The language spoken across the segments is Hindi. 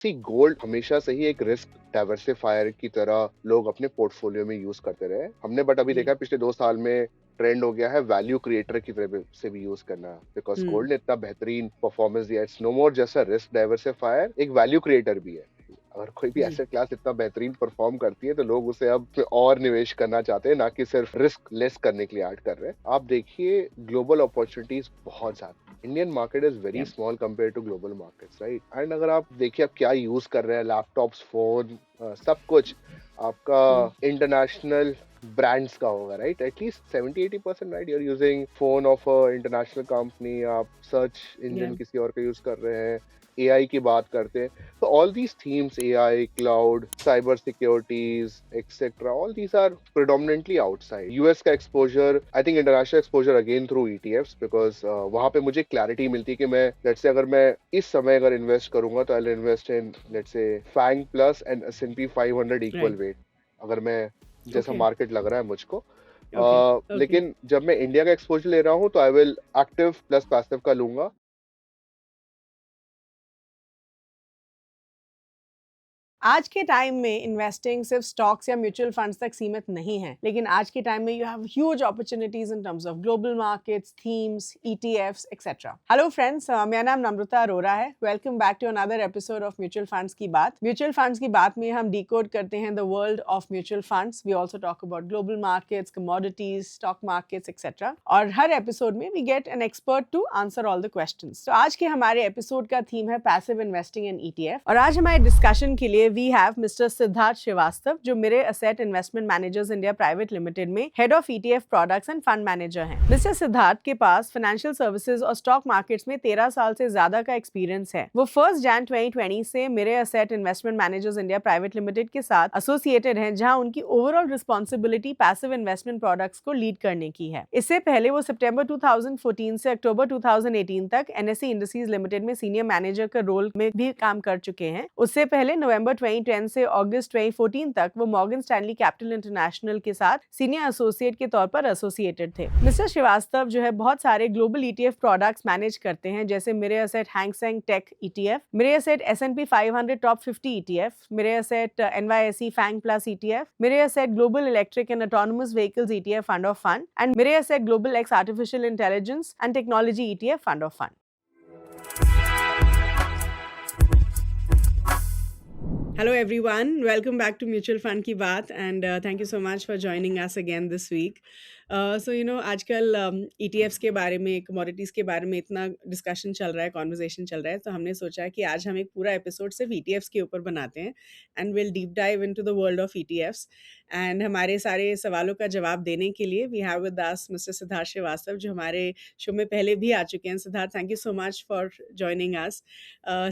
सी गोल्ड हमेशा से ही एक रिस्क डाइवर्सिफायर की तरह लोग अपने पोर्टफोलियो में यूज करते रहे हमने, बट अभी देखा जी। है पिछले 2 साल में ट्रेंड हो गया है वैल्यू क्रिएटर की तरह से भी यूज करना, बिकॉज हुँ, गोल्ड ने इतना बेहतरीन परफॉर्मेंस दिया। इट्स नो मोर जैसा रिस्क डाइवर्सिफायर, एक वैल्यू क्रिएटर भी है। अगर कोई भी जी, एसेट क्लास इतना बेहतरीन परफॉर्म करती है तो लोग उसे अब और निवेश करना चाहते हैं, ना कि सिर्फ रिस्क लेस करने के लिए ऐड कर रहे हैं। आप देखिए ग्लोबल अपॉर्चुनिटीज बहुत ज्यादा, इंडियन मार्केट इज वेरी या small compare to global markets, right? And अगर आप देखिए आप क्या यूज कर रहे हैं, लैपटॉप्स, फोन, सब कुछ आपका हुँ, इंटरनेशनल ब्रांड्स का होगा, right? At least 70-80%, right? You're using phone of a international company, आप सर्च या इंजन किसी और का यूज कर रहे हैं, एआई की बात करते हैं। So all these themes, AI, cloud, cyber securities, etc., all these are predominantly outside. US का exposure, I think international exposure again through ETFs, because वहाँ पे मुझे clarity मिलती है कि मैं let's say अगर मैं इस समय अगर invest करूंगा तो I'll invest in let's say FANG Plus and S&P 500 equal right, weight, अगर मैं जैसा ओके, मार्केट लग रहा है मुझको। Okay, okay. लेकिन जब मैं इंडिया का एक्सपोजर ले रहा हूँ तो I will active plus passive का लूंगा। आज के टाइम में इन्वेस्टिंग सिर्फ स्टॉक्स या म्यूचुअल फंड्स तक सीमित नहीं है, लेकिन आज के टाइम में you have huge opportunities in terms of global markets, themes, ETFs, etcetera. Hello friends, मेरा नाम नम्रता अरोरा है। Welcome back to another episode of mutual funds की बात। म्यूचुअल फंड्स की बात में हम डिकोड करते हैं the world of mutual funds. We also talk about global markets, commodities, stock markets, etcetera. और हर एपिसोड में we get an expert to answer all the questions. तो आज के हमारे एपिसोड का थीम है पैसिव इन्वेस्टिंग इन ईटीएफ, और आज हमारे डिस्कशन के लिए we have mister Siddharth Srivastava, जो Mirae Asset Investment Managers India Private Limited में head of ETF products and fund manager हैं। मिस्टर सिद्धार्थ के पास फाइनेंशियल सर्विसेज और स्टॉक मार्केट्स में 13 साल से ज्यादा का एक्सपीरियंस है। वो 1 जैन 2020 से मेरे Asset Investment Managers India Private limited के साथ एसोसिएटेड हैं, जहां उनकी overall responsibility passive investment products को लीड करने की है। इससे पहले वो सितंबर 2014 से अक्टूबर 2018 तक एनएससी इंडस्ट्रीज लिमिटेड में सीनियर मैनेजर का रोल में भी काम कर चुके हैं। उससे पहले नवंबर 2010 से अगस्त 2014 तक वो मॉर्गन स्टैनली कैपिटल इंटरनेशनल के साथ सीनियर एसोसिएट के तौर पर एसोसिएटेड थे। मिस्टर श्रीवास्तव जो है बहुत सारे ग्लोबल ईटीएफ प्रोडक्ट्स मैनेज करते हैं, जैसे Mirae Asset Hang Seng tech ETF, Mirae Asset S&P 500 top 50 ETF, Mirae Asset NYSE FANG plus ETF, Mirae Asset global electric and autonomous vehicles ETF fund of fund, and Mirae Asset global X artificial intelligence and technology ETF fund of fund. Hello, everyone. Welcome back to Mutual Fund Ki Baat, and thank you so much for joining us again this week. आजकल ETFs के बारे में, कमोडिटीज़ के बारे में इतना डिस्कशन चल रहा है, कॉन्वर्सेशन चल रहा है, तो हमने सोचा कि आज हम एक पूरा एपिसोड सिर्फ ETFs के ऊपर बनाते हैं, and will deep dive into the world of ETFs। And हमारे सारे सवालों का जवाब देने के लिए we have with us mister Siddharth Srivastava, जो हमारे शो में पहले भी आ चुके हैं। Siddharth, thank you so much for joining us.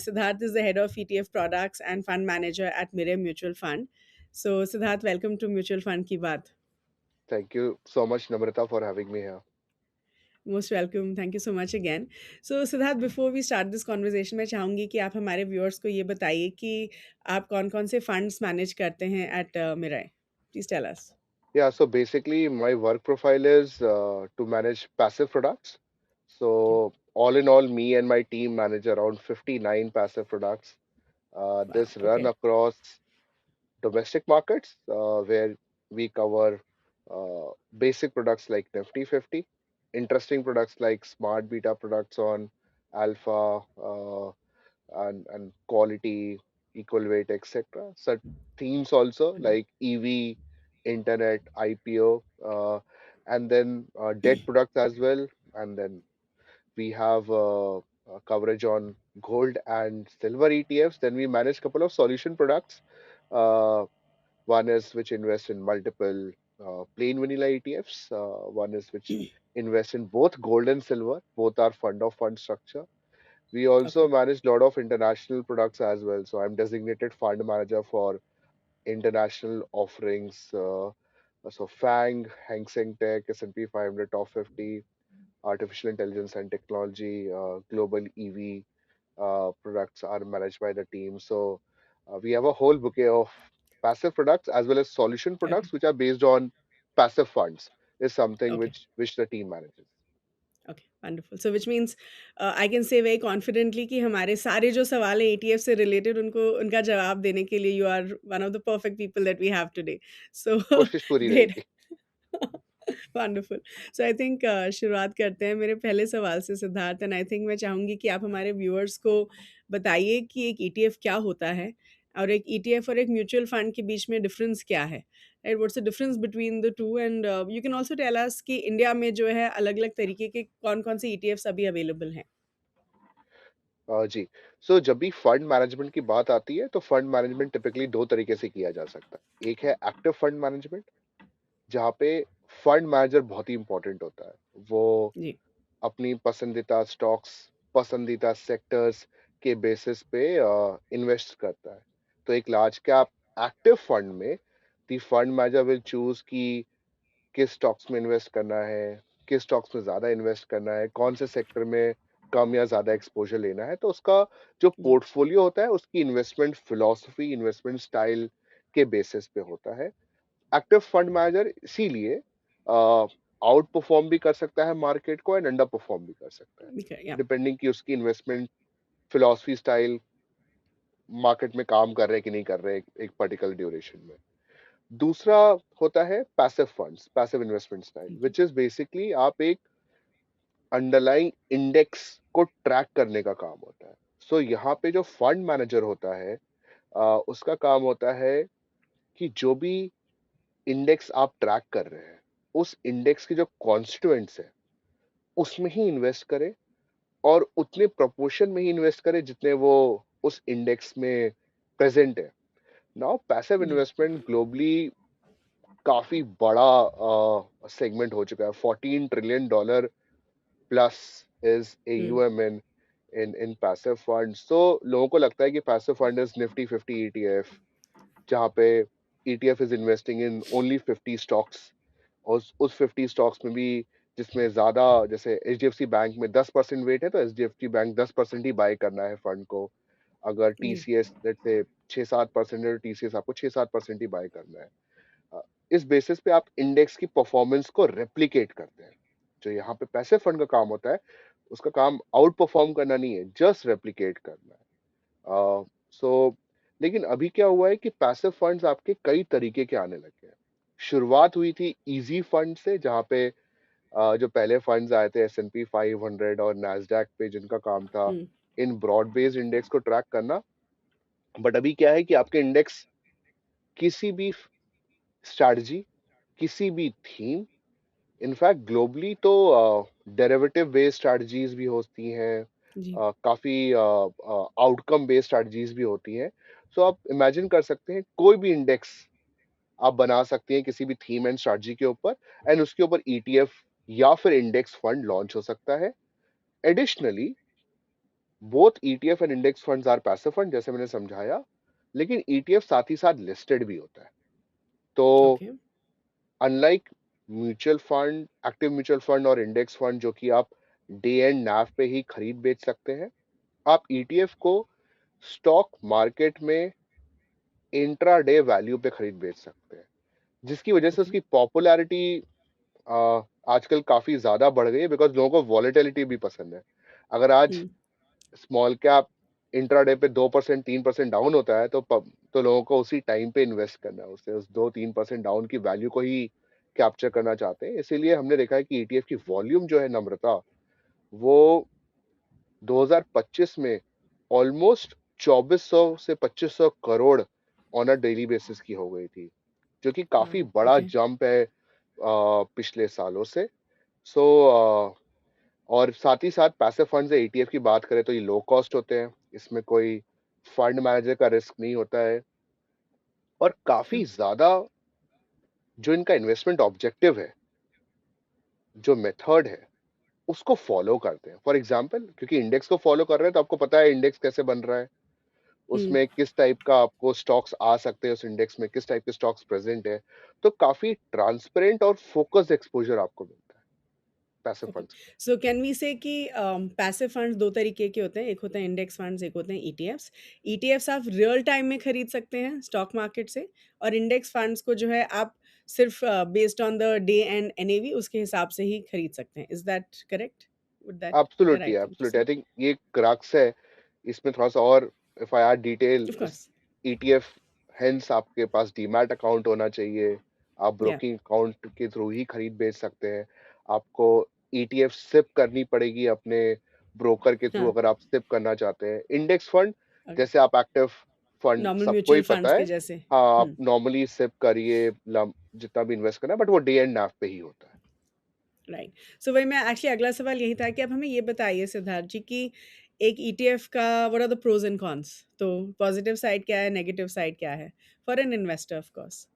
Siddharth is the head of ETF products and fund manager at Mirae Mutual Fund. So, Siddharth, welcome to Mutual Fund Ki Baat. Thank you so much Namrata for having me here. Most welcome. Thank you so much again. So, Siddharth, before we start this conversation, मैं चाहूँगी कि आप हमारे viewers को ये बताइए कि आप कौन-कौन से funds manage करते हैं at Mirae. Please tell us. Yeah, so basically my work profile is to manage passive products. Okay. So all in all, me and my team manage around 59 passive products. Wow. This run Okay. across domestic markets, where we cover basic products like Nifty 50, interesting products like smart beta products on alpha, and quality, equal weight, etc. So themes also like EV, internet, IPO, and then debt products as well. And then we have coverage on gold and silver ETFs. Then we manage couple of solution products. Uh, One is which invest in multiple plain vanilla ETFs. One is which invest in both gold and silver. Both are fund of fund structure. We also Okay. manage a lot of international products as well. So I'm designated fund manager for international offerings. So FANG, Hang Seng Tech, S&P 500 Top 50, artificial intelligence and technology, global EV products are managed by the team. So we have a whole bouquet of passive products as well as solution Okay. products which are based on passive funds. Is something Okay. which the team manages. Okay, wonderful. So which means I can say very confidently कि हमारे सारे जो सवाल हैं ईटीएफ से रिलेटेड उनको उनका जवाब देने के लिए you are one of the perfect people that we have today. So कोशिश पूरी ग्रेट। रहेगी। वंडरफुल। सो आई थिंक शुरुआत करते हैं मेरे पहले सवाल से सिद्धार्थ, एंड आई थिंक मैं चाहूँगी कि आप हमारे व्यूअर्स को बताइए कि एक ईटीएफ क्या होता है और एक ईटीएफ और एक म्यूचुअल फंड के बीच में डिफरेंस क्या है? Right, what's the difference between the two? And you can also tell us कि इंडिया में जो है अलग-अलग तरीके के कौन-कौन से ईटीएफ्स अभी अवेलेबल हैं? जी। सो जब भी फंड मैनेजमेंट की बात आती है तो फंड मैनेजमेंट टिपिकली 2 तरीके से किया जा सकता है। एक है एक्टिव फंड मैनेजमेंट, जहाँ पे फंड मैनेजर बहुत ही इम्पोर्टेंट होता है। वो जी, अपनी पसंदीदा स्टॉक्स, पसंदीदा सेक्टर्स के बेसिस पे इन्वेस्ट करता है। तो एक लार्ज कैप एक्टिव फंड में the fund manager will choose कि किस स्टॉक्स में इन्वेस्ट करना है, किस स्टॉक्स में ज़्यादा इन्वेस्ट करना है, कौन से सेक्टर में कम या ज़्यादा एक्सपोज़र लेना है। तो उसका जो जी, पोर्टफोलियो होता है, उसकी इन्वेस्टमेंट फिलॉसफी, इन्वेस्टमेंट स्टाइल के बेसिस पे होता है। एक्टिव फंड मैनेजर इसीलिए आउट परफॉर्म भी कर सकता है मार्केट को एंड अंडर परफॉर्म भी कर सकता है, ओके, या, डिपेंडिंग कि उसकी इन्वेस्टमेंट फिलॉसफी स्टाइल मार्केट में काम कर रहे हैं कि नहीं कर रहे हैं एक पर्टिकुलर ड्यूरेशन में। दूसरा होता है passive funds, passive investment style, जी, व्हिच इज बेसिकली आप एक अंडरलाइंग इंडेक्स को ट्रैक करने का काम होता है। सो यहाँ पे जो फंड मैनेजर होता है, उसका काम होता है कि जो भी इंडेक्स आप ट्रैक कर रहे हैं, उस इंडेक्स के जो कॉन्स्टिट्यूएंट्स है, उसमें ही इन्वेस्ट करें और उतने प्रोपोर्शन में ही इन्वेस्ट करें जितने वो उस इंडेक्स में प्रेजेंट है। Now passive ji, investment globally काफी बड़ा सेगमेंट हो चुका है। 14 trillion dollar plus is um, AUM in passive fund. So लोगों को लगता है कि passive fund is Nifty 50 ETF, जहाँ पे ETF is investing in only 50 stocks, और उस 50 स्टॉक्स में भी जिसमें ज्यादा, जैसे HDFC बैंक में 10% वेट है तो HDFC बैंक 10% ही बाय करना है फंड को। अगर जी, TCS लेट्स से 6-7% है तो TCS आपको 6-7% ही बाय करना है। अ, इस बेसिस पे आप इंडेक्स की परफॉर्मेंस को रेप्लिकेट करते हैं। जो यहाँ पे पैसिव फंड का काम होता है, उसका काम आउट परफॉर्म करना नहीं है, जस्ट रेप्लिकेट करना है। सो लेकिन अभी क्या हुआ है कि पैसिव फंड्स आपके कई तरीके के आने लगे हैं। शुरुआत हुई थी इजी फंड से, जहाँ पे जो पहले फंड्स आए थे S&P 500 और नैस्डैक पे, जिनका काम था हुँ, इन ब्रॉड बेस्ड इंडेक्स को ट्रैक करना। बट अभी क्या है कि आपके इंडेक्स किसी भी स्ट्रैटेजी, किसी भी थीम, इनफैक्ट ग्लोबली तो डेरिवेटिव बेस्ड स्ट्रैटेजीज भी होती हैं, जी, काफ़ी आउटकम बेस्ड स्ट्रैटेजीज भी होती हैं। सो आप इमेजिन कर सकते हैं कोई भी इंडेक्स आप बना सकते हैं किसी भी थीम एंड स्ट्रैटेजी के ऊपर, एंड उसके ऊपर ETF या फिर इंडेक्स फंड लॉन्च हो सकता है। Additionally both ETF and index funds are passive fund, जैसे मैंने समझाया, लेकिन ETF साथ ही साथ लिस्टेड भी होता है। तो okay, unlike mutual fund, active mutual fund और इंडेक्स फंड जो कि आप डे एंड नैव पे ही खरीद बेच सकते हैं, आप ETF को स्टॉक मार्केट में इंट्राडे वैल्यू पे खरीद बेच सकते हैं, जिसकी वजह से ओके, उसकी पॉपुलैरिटी आजकल काफी ज्यादा बढ़ गई है, बिकॉज लोगों को वॉलेटिलिटी भी पसंद है। अगर आज हुँ, स्मॉल कैप इंट्राडे पे 2% 3% डाउन होता है, तो लोगों को उसी टाइम पे इन्वेस्ट करना है, उससे उस 2-3% डाउन की वैल्यू को ही कैप्चर करना चाहते हैं। इसीलिए हमने देखा है कि ETF की वॉल्यूम जो है नम्रता, वो 2025 में ऑलमोस्ट 2400 से 2500 crore on a daily basis की हो गई थी, जो कि काफी वाओ! बड़ा ओके, जंप है पिछले सालों से। सो और साथ ही साथ पैसिव फंड्स या ETF की बात करें तो ये लो कॉस्ट होते हैं, इसमें कोई फंड मैनेजर का रिस्क नहीं होता है, और काफी ज्यादा जो इनका इन्वेस्टमेंट ऑब्जेक्टिव है, जो मेथड है, उसको फॉलो करते हैं। फॉर एग्जांपल, क्योंकि इंडेक्स को फॉलो कर रहे हैं तो आपको पता है इंडेक्स कैसे बन रहा है, हुँ, उसमें किस टाइप का आपको स्टॉक्स आ सकते हैं, उस इंडेक्स में किस टाइप के स्टॉक्स प्रेजेंट है। तो काफी ट्रांसपेरेंट और फोकस्ड एक्सपोजर आपको मिलता है पैसिव ओके। फंड्स का। सो कैन वी से कि पैसिव फंड्स 2 तरीके के होते हैं, एक होता है इंडेक्स फंड्स, एक होते हैं ईटीएफ्स। ईटीएफ्स आप रियल टाइम में खरीद सकते हैं स्टॉक मार्केट से, और इंडेक्स फंड्स को जो है आप सिर्फ based on the day and NAV उसके हिसाब से ही खरीद सकते हैं। Is that correct? would that be the absolutely right thing to absolutely say? I think ये क्रक्स है इसमें थोड़ा सा। और if I add detail, Of उस course. ईटीएफ, हेंस आपके पास डीमैट अकाउंट होना चाहिए। आप Yeah. ब्रोकिंग अकाउंट के थ्रू ही खरीद बेच सकते हैं। आपको ईटीएफ सिप करनी पड़ेगी अपने ब्रोकर के थ्रू हाँ. अगर आप सिप करना चाहते हैं। Index fund, Okay. जैसे आप एक्टिव फंड नॉर्मल सबको ही म्यूचुअल पता फंड्स है। के जैसे। हाँ, आप नॉर्मली सिप करिए, जितना भी इन्वेस्ट करना है, बट वो डे एंड नैव पे ही होता है। राइट। सो वही मैं एक्चुअली अगला सवाल यही था कि अब हमें ये बताइए सिद्धार्थ जी कि एक ईटीएफ का what are the pros and cons? तो पॉजिटिव साइड क्या है, नेगेटिव साइड क्या है for an investor of course?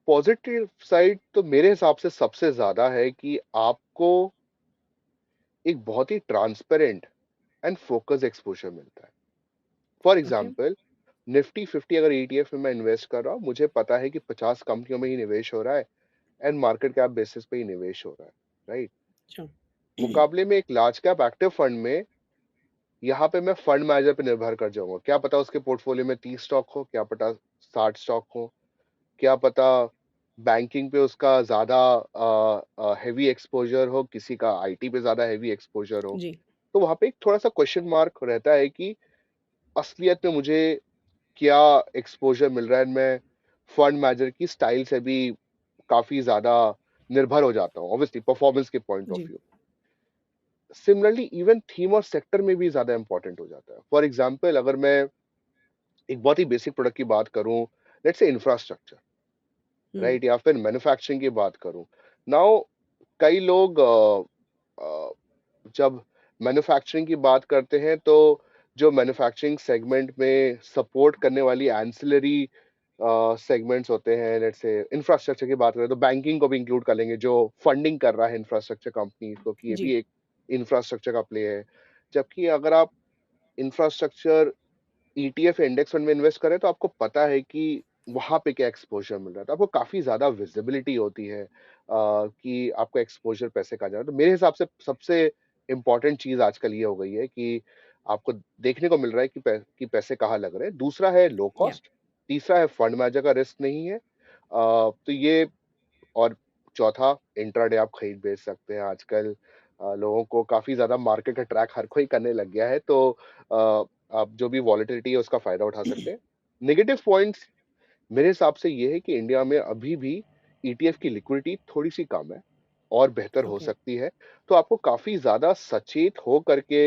Positive side तो मेरे हिसाब से सबसे ज्यादा है कि आपको एक बहुत ही ट्रांसपेरेंट एंड फोकस एक्सपोजर मिलता है। For okay. एग्जाम्पल, निफ्टी 50 अगर ईटीएफ में मैं इन्वेस्ट कर रहा हूँ, मुझे पता है कि 50 कंपनियों में ही निवेश हो रहा है एंड मार्केट कैप बेसिस पे ही निवेश हो रहा है, राइट। अच्छा। मुकाबले में एक लार्ज कैप एक्टिव फंड में, यहाँ पे मैं फंड मैनेजर पे निर्भर कर जाऊंगा। क्या पता उसके पोर्टफोलियो में 30 स्टॉक हो, क्या पता 60 स्टॉक हो, क्या पता बैंकिंग पे उसका ज्यादा हैवी एक्सपोजर हो, किसी का आईटी पे ज्यादा हैवी एक्सपोजर हो। जी। तो वहां पे एक थोड़ा सा क्वेश्चन मार्क रहता है कि असलियत में मुझे क्या एक्सपोजर मिल रहा है। मैं फंड मैनेजर की स्टाइल से भी काफी ज्यादा निर्भर हो जाता हूँ, ऑब्वियसली परफॉर्मेंस के पॉइंट ऑफ जी। व्यू। सिमिलरली इवन थीम और सेक्टर में भी ज्यादा इंपॉर्टेंट हो जाता है। फॉर एग्जाम्पल, अगर मैं एक बहुत ही बेसिक प्रोडक्ट की बात करूं, let's say infrastructure, hmm. Right, या फिर मैन्युफैक्चरिंग की बात करूं। नाउ कई लोग जब मैन्युफैक्चरिंग की बात करते हैं तो जो मैन्युफैक्चरिंग सेगमेंट में सपोर्ट करने वाली एंसिलरी सेगमेंट्स होते हैं, लेट्स से इंफ्रास्ट्रक्चर की बात करें तो बैंकिंग को भी इंक्लूड कर लेंगे, जो फंडिंग कर रहा है इंफ्रास्ट्रक्चर कंपनी को, कि ये जी। भी एक इंफ्रास्ट्रक्चर का प्ले है। जबकि अगर आप इंफ्रास्ट्रक्चर ईटीएफ इंडेक्स फंड में इन्वेस्ट करें तो आपको पता है कि वहां पे क्या एक्सपोजर मिल रहा है, तो आपको काफी ज्यादा विजिबिलिटी होती है कि आपका एक्सपोजर पैसे कहाँ जा रहा है। तो मेरे हिसाब से सबसे इम्पोर्टेंट चीज आजकल ये हो गई है कि आपको देखने को मिल रहा है कि कि पैसे कहाँ लग रहे हैं। दूसरा है लो या। कॉस्ट, तीसरा है फंड मैनेजर का रिस्क नहीं है। तो ये, और चौथा, इंट्राडे आप खरीद बेच सकते हैं आजकल। लोगों को काफी ज्यादा मार्केट का ट्रैक हर कोई करने लग गया है, तो अ, आप जो भी वॉलेटिलिटी है उसका फायदा उठा सकते हैं। नेगेटिव पॉइंट्स मेरे हिसाब से ये है कि इंडिया में अभी भी ईटीएफ की लिक्विडिटी थोड़ी सी कम है और बेहतर हो ओके। सकती है। तो आपको काफी ज्यादा सचेत हो करके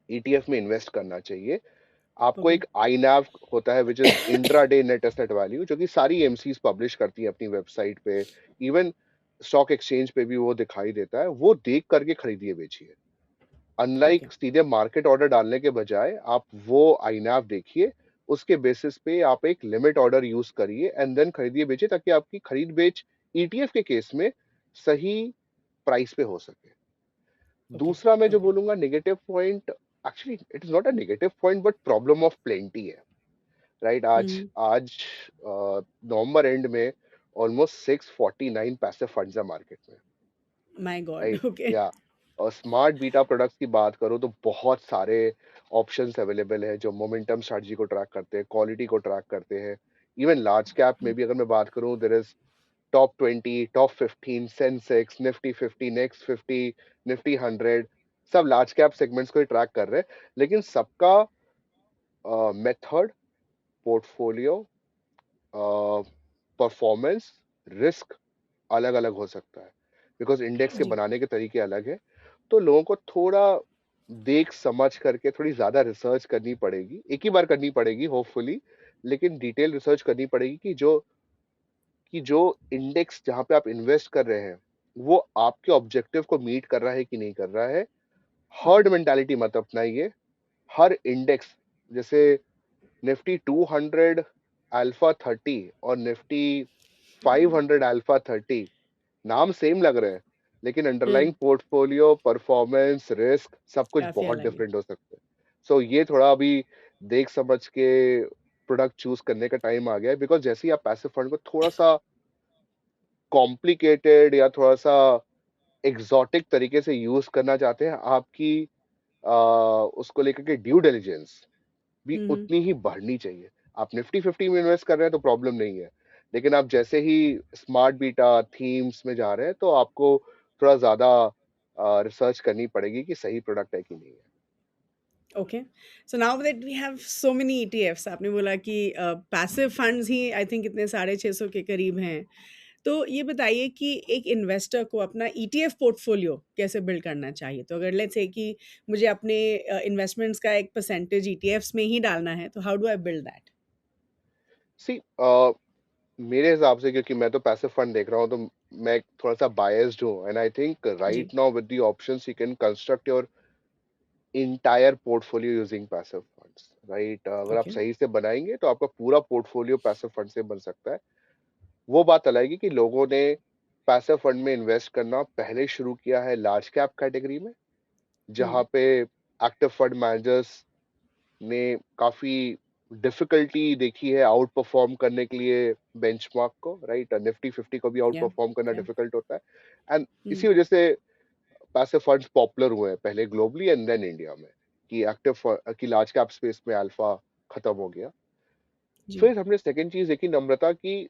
ईटीएफ में इन्वेस्ट करना चाहिए। आपको ओके। एक आईनैव होता है, which is intraday net asset value, जो कि सारी एमसीज पब्लिश करती है अपनी वेबसाइट पे। इवन स्टॉक एक्सचेंज पे भी वो दिखाई देता है। वो देख करके खरीदिए बेचिए। ठीक है। अनलाइक सीधे मार्केट ऑर्डर डालने के बजाय आप वो आईनैव देखिए, उसके बेसिस पे आप एक लिमिट ऑर्डर यूज करिए एंड देन खरीदिए बेचिए, ताकि आपकी खरीद बेच ईटीएफ के केस में सही प्राइस पे हो सके। ओके। दूसरा मैं जो ओके। बोलूंगा negative point, actually it is not a negative point but problem of plenty है, राइट। आज हम्म। आज नवंबर एंड में ऑलमोस्ट 649 पैसिव फंड्स है मार्केट में, माय गॉड। राइट। ओके। या और स्मार्ट बीटा प्रोडक्ट्स की बात करो तो बहुत सारे ऑप्शंस अवेलेबल हैं जो मोमेंटम स्ट्रेटजी को ट्रैक करते हैं, क्वालिटी को ट्रैक करते हैं। इवन लार्ज कैप में भी अगर मैं बात करूं, there is top 20, top 15, Sensex, Nifty 50, next 50, Nifty 100, सब लार्ज कैप सेगमेंट्स को ही ट्रैक कर रहे हैं। लेकिन सबका मेथड, पोर्टफोलियो, परफॉर्मेंस, रिस्क अलग अलग हो सकता है, बिकॉज इंडेक्स के जी। बनाने के तरीके अलग है। तो लोगों को थोड़ा देख समझ करके थोड़ी ज्यादा रिसर्च करनी पड़ेगी, एक ही बार करनी पड़ेगी होपफुली, लेकिन डिटेल रिसर्च करनी पड़ेगी कि जो इंडेक्स जहां पे आप इन्वेस्ट कर रहे हैं वो आपके ऑब्जेक्टिव को मीट कर रहा है कि नहीं कर रहा है। ओके। हर्ड मेंटालिटी मत अपनाइए। हर इंडेक्स, जैसे निफ्टी 200 अल्फा 30 और निफ्टी 500 अल्फा 30, नाम सेम लग रहे हैं, लेकिन अंडरलाइंग हम्म। पोर्टफोलियो, परफॉर्मेंस, रिस्क सब कुछ काफी बहुत अलग है। डिफरेंट हो सकते हैं। सो ये थोड़ा अभी देख समझ के प्रोडक्ट चूज करने का टाइम आ गया है, बिकॉज जैसे ही आप पैसिव फंड को थोड़ा सा कॉम्प्लिकेटेड या थोड़ा सा एग्जॉटिक तरीके से यूज करना चाहते हैं, आपकी उसको लेकर के ड्यू डिलिजेंस भी हम्म। उतनी ही बढ़नी चाहिए। आप निफ्टी 50 में इन्वेस्ट कर रहे हैं तो प्रॉब्लम नहीं है, लेकिन आप जैसे ही स्मार्ट बीटा थीम्स में जा रहे हैं तो आपको थोड़ा ज्यादा रिसर्च करनी पड़ेगी कि सही प्रोडक्ट है कि नहीं है। Okay, so now that we have so many ETFs, आपने बोला कि पैसिव फंड्स ही आई थिंक इतने 650 के करीब हैं। तो ये बताइए कि एक इन्वेस्टर को अपना ईटीएफ पोर्टफोलियो कैसे बिल्ड करना चाहिए? तो अगर लेट्स से कि मुझे अपने इन्वेस्टमेंट्स का एक परसेंटेज ईटीएफ्स में ही डालना है, तो how do I build that? See मेरे हिसाब से, क्योंकि मैं तो पैसिव फंड देख रहा हूँ, तो मैं थोड़ा सा बायस्ड हूँ, एंड आई थिंक जी, right now with the options you can construct your entire portfolio using passive funds, right. अगर आप ओके, सही से बनाएंगे तो आपका पूरा पोर्टफोलियो पैसिव फंड से बन सकता है। वो बात अलग है कि लोगों ने पैसिव फंड में इन्वेस्ट करना पहले शुरू किया है लार्ज कैप कैटेगरी में, हुँ, जहाँ पे एक्टिव फंड मैनेजर्स ने काफी डिफिकल्टी देखी है आउट परफॉर्म करने के लिए बेंचमार्क को, राइट। निफ्टी 50 को भी आउट या, परफॉर्म करना या, डिफिकल्ट होता है, एंड हुँ, इसी वजह से पैसिव फंड्स पॉपुलर हुए हैं पहले ग्लोबली एंड देन इंडिया में, कि कि लार्ज कैप स्पेस में अल्फा खत्म हो गया। जी, फिर हमने सेकंड चीज देखी नम्रता की,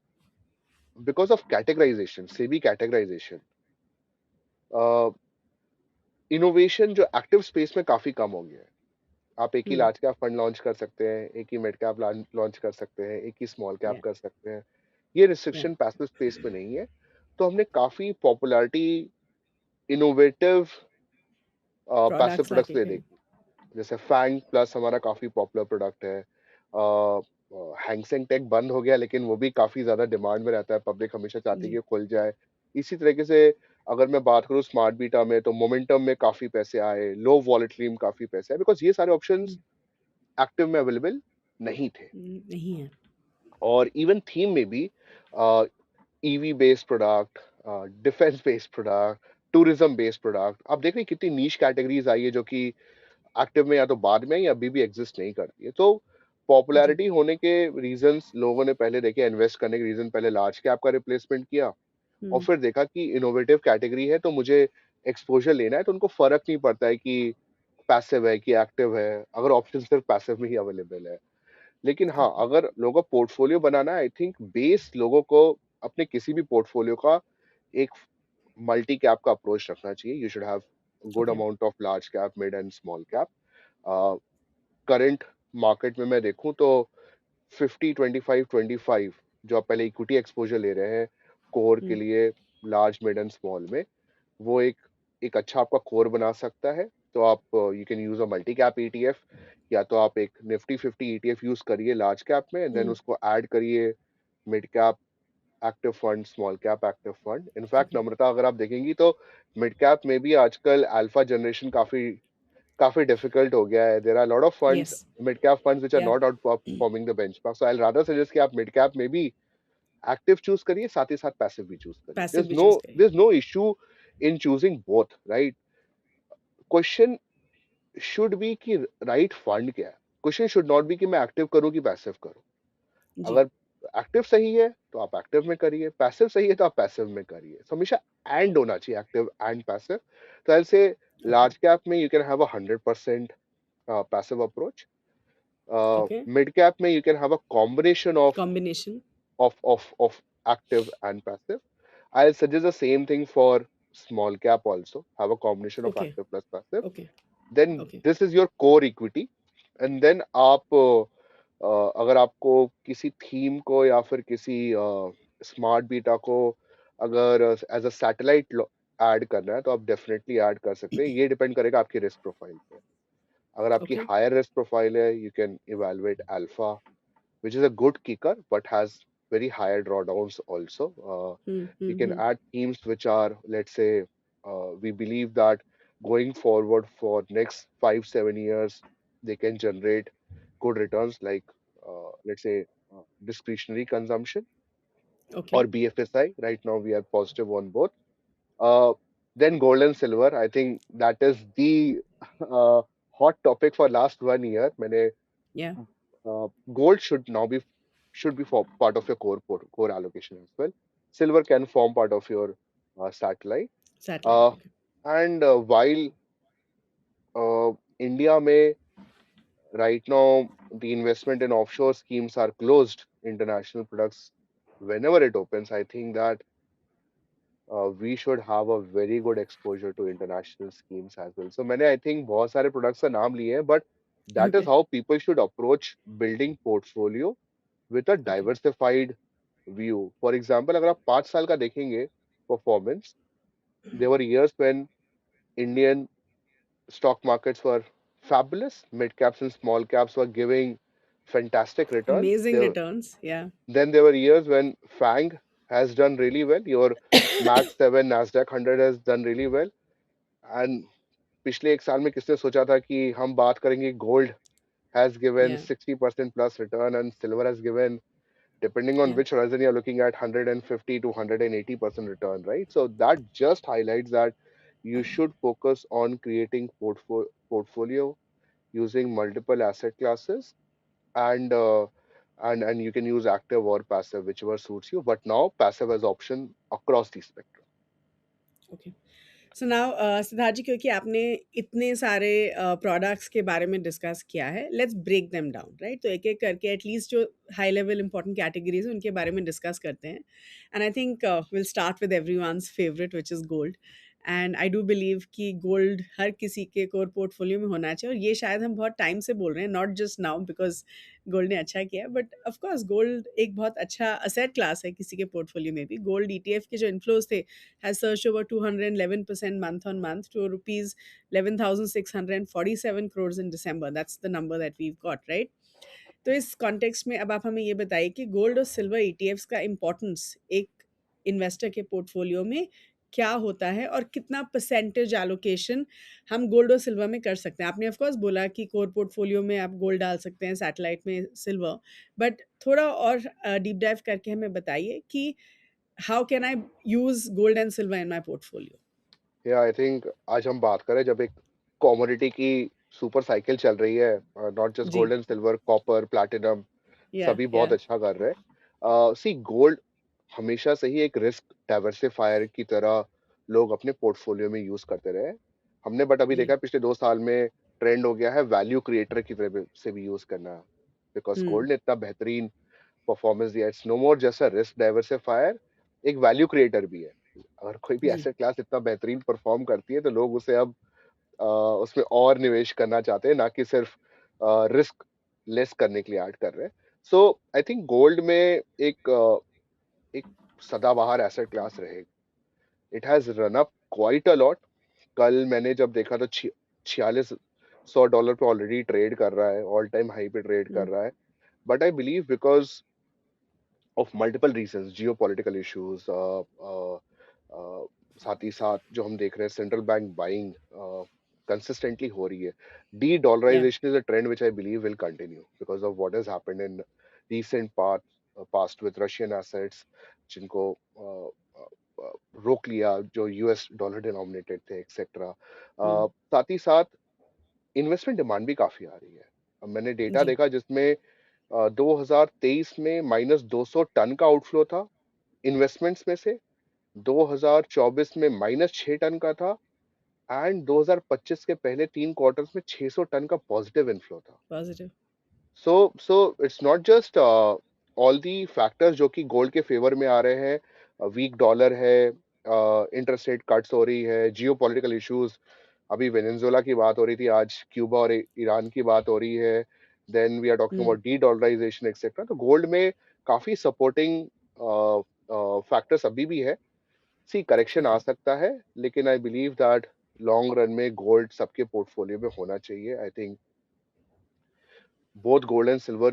because of categorization, SEBI categorization, innovation जो एक्टिव स्पेस में काफी कम हो गया है। आप एक ही हुँ, लार्ज कैप फंड लॉन्च कर सकते हैं, एक ही मिड कैप लॉन्च कर सकते हैं, एक ही स्मॉल कैप या, कर सकते हैं। ये या, रिस्ट्रिक्शन पैसिव स्पेस में नहीं है। तो हमने काफी popularity innovative passive products products लाके पे के, देखी। जैसे फैंग प्लस हमारा काफी पॉपुलर प्रोडक्ट है। हैंगसेंग टेक बंद हो गया, लेकिन वो भी काफी ज्यादा डिमांड में रहता है, पब्लिक हमेशा चाहती है जी, कि खुल जाए। इसी तरीके से अगर मैं बात करूँ स्मार्ट बीटा में, तो मोमेंटम में काफी पैसे आए, लो वॉलेटिलिटी में काफी पैसे आए, बिकॉज ये सारे हुँ, ऑप्शंस एक्टिव में अवेलेबल नहीं थे। नहीं है, और इवन थीम में भी EV based product, defence based product, tourism based product, आप देख रहे हैं कितनी नीश कैटेगरीज आई है जो कि एक्टिव में या तो बाद में या अभी भी एग्जिस्ट नहीं करती है। तो जी, पॉपुलैरिटी होने के रीजंस लोगों ने पहले देखे, इन्वेस्ट करने के रीजन पहले लार्ज कैप का रिप्लेसमेंट किया, और हुँ, फिर देखा कि इनोवेटिव कैटेगरी है तो मुझे एक्सपोजर लेना है, तो उनको फर्क नहीं पड़ता है कि पैसिव है कि एक्टिव है, अगर ऑप्शन सिर्फ पैसिव में ही अवेलेबल है। लेकिन हाँ, करेक्ट, अगर लोगों का पोर्टफोलियो बनाना है, आई थिंक बेस लोगों को अपने किसी भी पोर्टफोलियो का एक मल्टी कैप का अप्रोच रखना चाहिए। You should have good okay, amount of large cap, mid and small cap. Current market में मैं देखूं तो 50-25-25 जो आप पहले इक्विटी एक्सपोजर ले रहे हैं कोर के हुँ, लिए, लार्ज मिड एंड स्मॉल में, वो एक एक अच्छा आपका कोर बना सकता है। तो आप you can use a multi cap ETF, या तो आप एक निफ्टी 50 ईटीएफ यूज करिए लार्ज कैप में, एंड देन हुँ, उसको ऐड करिए mid cap active fund, small cap active fund. In fact okay, Namrata, अगर आप देखेंगी तो मिड कैप में भी आजकल अल्फा जनरेशन काफी काफी डिफिकल्ट हो गया है। There are lot of funds, yes, mid cap funds which are या, not outperforming the benchmark, so I will rather suggest कि आप मिड कैप में भी एक्टिव चूज करिए, साथ ही साथ पैसिव भी चूज करिए। पैसिव भी चूज़ करिए, there is no issue in choosing both, right. Question should be कि राइट फंड क्या है। क्वेश्चन शुड नॉट बी कि मैं एक्टिव करूं कि पैसिव करूं। जी, अगर एक्टिव सही है तो आप एक्टिव में करिए, पैसिव सही है तो आप पैसिव में करिए। So, हमेशा एंड होना चाहिए, एक्टिव एंड पैसिव। तो आई से ओके, लार्ज कैप में you can have a 100% passive approach. Okay, Mid cap में you can have a combination combination, of active and passive. I'll suggest the same thing for small cap also. Have a combination of okay, active plus passive. Okay, Then okay, this is your core equity. And then आप अगर आपको किसी थीम को या फिर किसी स्मार्ट बीटा को अगर एज अ सैटेलाइट ऐड करना है, तो आप डेफिनेटली ऐड कर सकते हैं। ये डिपेंड करेगा आपकी रिस्क प्रोफाइल पे। अगर आपकी ओके, हायर रिस्क प्रोफाइल है, you can evaluate alpha, which is a good kicker but has very high drawdowns also. Hmm, We hmm, can hmm, add themes which are, let's say, we believe that going forward for next 5-7 years, they can generate good returns like, let's say, discretionary consumption okay, or BFSI. Right now, we are positive on both. Uh, then gold and silver. I think that is the hot topic for last 1 year. मैंने या, gold should be for part of your core allocation as well. Silver can form part of your satellite. Satellite, Uh, okay, and while India may right now the investment in offshore schemes are closed, international products whenever it opens, I think that we should have a very good exposure to international schemes as well. So मैंने I think बहुत सारे products का नाम लिए हैं, but that is Okay. how people should approach building portfolio with a Okay. diversified view. For example, अगर आप 5 साल का देखेंगे performance, there were years when Indian stock markets were fabulous. Mid caps and small caps were giving fantastic returns. Amazing returns. Yeah. Then there were years when FANG has done really well. Your Max 7 Nasdaq 100 has done really well. And पिछले 1 साल में किसने सोचा था कि हम बात करेंगे gold has given Yeah. 60% plus return and silver has given, depending on Yeah. which horizon you're looking at, 150 to 180% return, right? So that just highlights that you should focus on creating portfolio using multiple asset classes, and and you can use active or passive, whichever suits you. But now passive as option across the spectrum. Okay. So now Siddharth ji, क्योंकि आपने इतने सारे प्रोडक्ट्स के बारे में डिस्कस किया है, let's break them down, right? तो एक एक करके एटलीस्ट जो हाई लेवल इंपॉर्टेंट कैटेगरीज हैं उनके बारे में डिस्कस करते हैं. And I think will start with everyone's favourite which is gold. And I do believe कि गोल्ड हर किसी के कोर पोर्टफोलियो में होना चाहिए, और ये शायद हम बहुत टाइम से बोल रहे हैं, not just now because gold ने अच्छा किया, बट ऑफ कोर्स गोल्ड एक बहुत अच्छा असेट क्लास है किसी के पोर्टफोलियो में भी. गोल्ड ईटीएफ के जो इन्फ्लोज थे has surged over 211% month on month to rupees 11,647 crores in December. That's the number that we've got, right? तो इस कॉन्टेक्स्ट में अब आप हमें ये बताइए कि गोल्ड और सिल्वर ईटीएफ्स का इम्पोर्टेंस एक इन्वेस्टर के पोर्टफोलियो में क्या होता है, और कितना परसेंटेज एलोकेशन हम गोल्ड और सिल्वर में कर सकते हैं. आपने ऑफ कोर्स बोला कि कोर पोर्टफोलियो में आप गोल्ड डाल सकते हैं, सैटेलाइट में सिल्वर, बट थोड़ा और डीप डाइव करके हमें बताइए कि how can I use gold and silver in my portfolio? या आई थिंक आज हम बात करें जब एक कॉमोडिटी की सुपर साइकिल चल रही है, नॉट जस्ट जी. Gold and silver, copper, platinum Yeah, सभी बहुत yeah. अच्छा कर रहे हैं. सी गोल्ड हमेशा से ही एक रिस्क डाइवर्सिफायर की तरह लोग अपने पोर्टफोलियो में यूज करते रहे. हमने बट अभी देखा जी. है पिछले 2 साल में ट्रेंड हो गया है वैल्यू क्रिएटर की तरह से भी यूज करना, बिकॉज हुँ. गोल्ड ने इतना बेहतरीन परफॉर्मेंस दिया. It's no more just a risk diversifier, एक वैल्यू क्रिएटर भी है. अगर कोई भी जी. एसेट क्लास इतना बेहतरीन परफॉर्म करती है तो लोग उसे अब अ, उसमें और निवेश करना चाहते हैं, ना कि सिर्फ रिस्क लेस करने के लिए ऐड कर रहे हैं. सो आई थिंक गोल्ड में एक सदाबहार एसेट क्लास रहेगा. It has run up quite a lot. कल मैंने जब देखा तो 4600 डॉलर पे ऑलरेडी ट्रेड कर रहा है, ऑल टाइम हाई पे ट्रेड कर हुँ. रहा है. But I believe because of multiple reasons, Jio political issues, साथ ही साथ जो हम देख रहे हैं सेंट्रल बैंक बाइंग कंसिस्टेंटली हो रही है. डी या. Dollarization is a trend which I believe will continue because of what has happened in recent past with Russian assets, जिनको रोक लिया, जो यूएस डॉलर डिनोमिनेटेड थे, एक्सेट्रा. हुँ. साथ ही साथ इन्वेस्टमेंट डिमांड भी काफी आ रही है. अब मैंने डेटा जी. देखा जिसमें 2023 में -200 टन का आउटफ्लो था इन्वेस्टमेंट्स में से. 2024 में -6 टन का था, एंड 2025 के पहले 3 क्वार्टर्स में 600 टन का पॉजिटिव इनफ्लो था. Positive. So it's not just all the factors जो कि गोल्ड के फेवर में आ रहे हैं. वीक डॉलर है, इंटरेस्ट रेट कट्स हो रही है, जियो पॉलिटिकल इशूज, अभी वेनेजुएला की बात हो रही थी, आज क्यूबा और ईरान की बात हो रही है. देन वी आर टॉकिंग हुँ. अबाउट डी डॉलराइजेशन एक्सेट्रा. तो गोल्ड में काफी सपोर्टिंग फैक्टर्स अभी भी है. सी करेक्शन आ ओके. सकता है, लेकिन I believe that long run में गोल्ड सबके पोर्टफोलियो में होना चाहिए. I think both gold and silver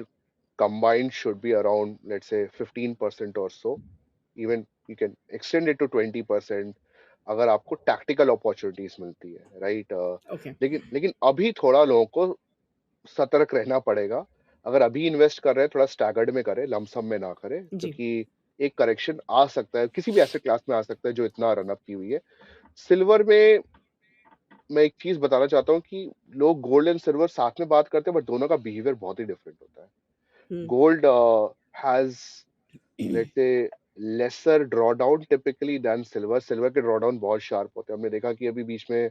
combined should be around, let's say, 15% or so. Even you can extend it to 20% अगर आपको टैक्टिकल अपॉर्चुनिटीज मिलती है, राइट. ओके. लेकिन लेकिन अभी थोड़ा लोगों को सतर्क रहना पड़ेगा. अगर अभी इन्वेस्ट कर रहे हैं, थोड़ा स्टैगर्ड में करें, लमसम में ना करें, जी. क्योंकि एक करेक्शन आ सकता है, किसी भी एसेट क्लास में आ सकता है जो इतना रन अप की हुई है. सिल्वर में मैं एक चीज बताना चाहता हूँ कि लोग गोल्ड एंड सिल्वर साथ में बात करते हैं, बट दोनों का बिहेवियर बहुत ही डिफरेंट होता है. हुँ. Gold has, let's say, lesser drawdown typically than silver. Silver के drawdown बहुत sharp होते हैं. हमने देखा कि अभी बीच में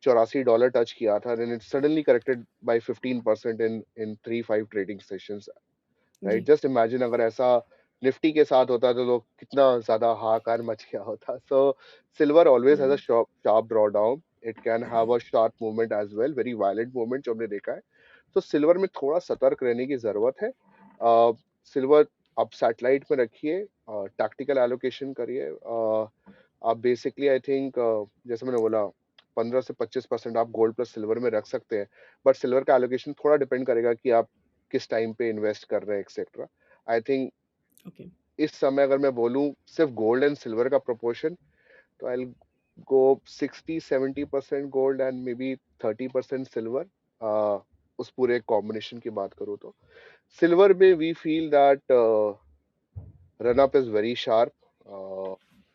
$84 टच किया था, then it suddenly corrected by 15% in 3-5 trading sessions. Right? Ji. Just imagine अगर ऐसा निफ्टी के साथ होता तो लोग कितना ज्यादा हाहाकार मच गया होता. So silver always has a Hmm. Sharp drawdown. It can have a sharp movement as well, very violent movement जो हमने देखा है. तो सिल्वर में थोड़ा सतर्क रहने की जरूरत है. सिल्वर आप सैटेलाइट में रखिए, टैक्टिकल एलोकेशन करिए. आप बेसिकली आई थिंक, जैसे मैंने बोला, 15 से 25% आप गोल्ड प्लस सिल्वर में रख सकते हैं. बट सिल्वर का एलोकेशन थोड़ा डिपेंड करेगा कि आप किस टाइम पे इन्वेस्ट कर रहे हैं एक्सेट्रा. I think Okay. इस समय अगर मैं बोलूं सिर्फ गोल्ड एंड सिल्वर का प्रोपोर्शन, तो I go 60-70% gold and maybe 30% silver. उस पूरे कॉम्बिनेशन की बात करूँ तो सिल्वर में we feel that run up is very sharp.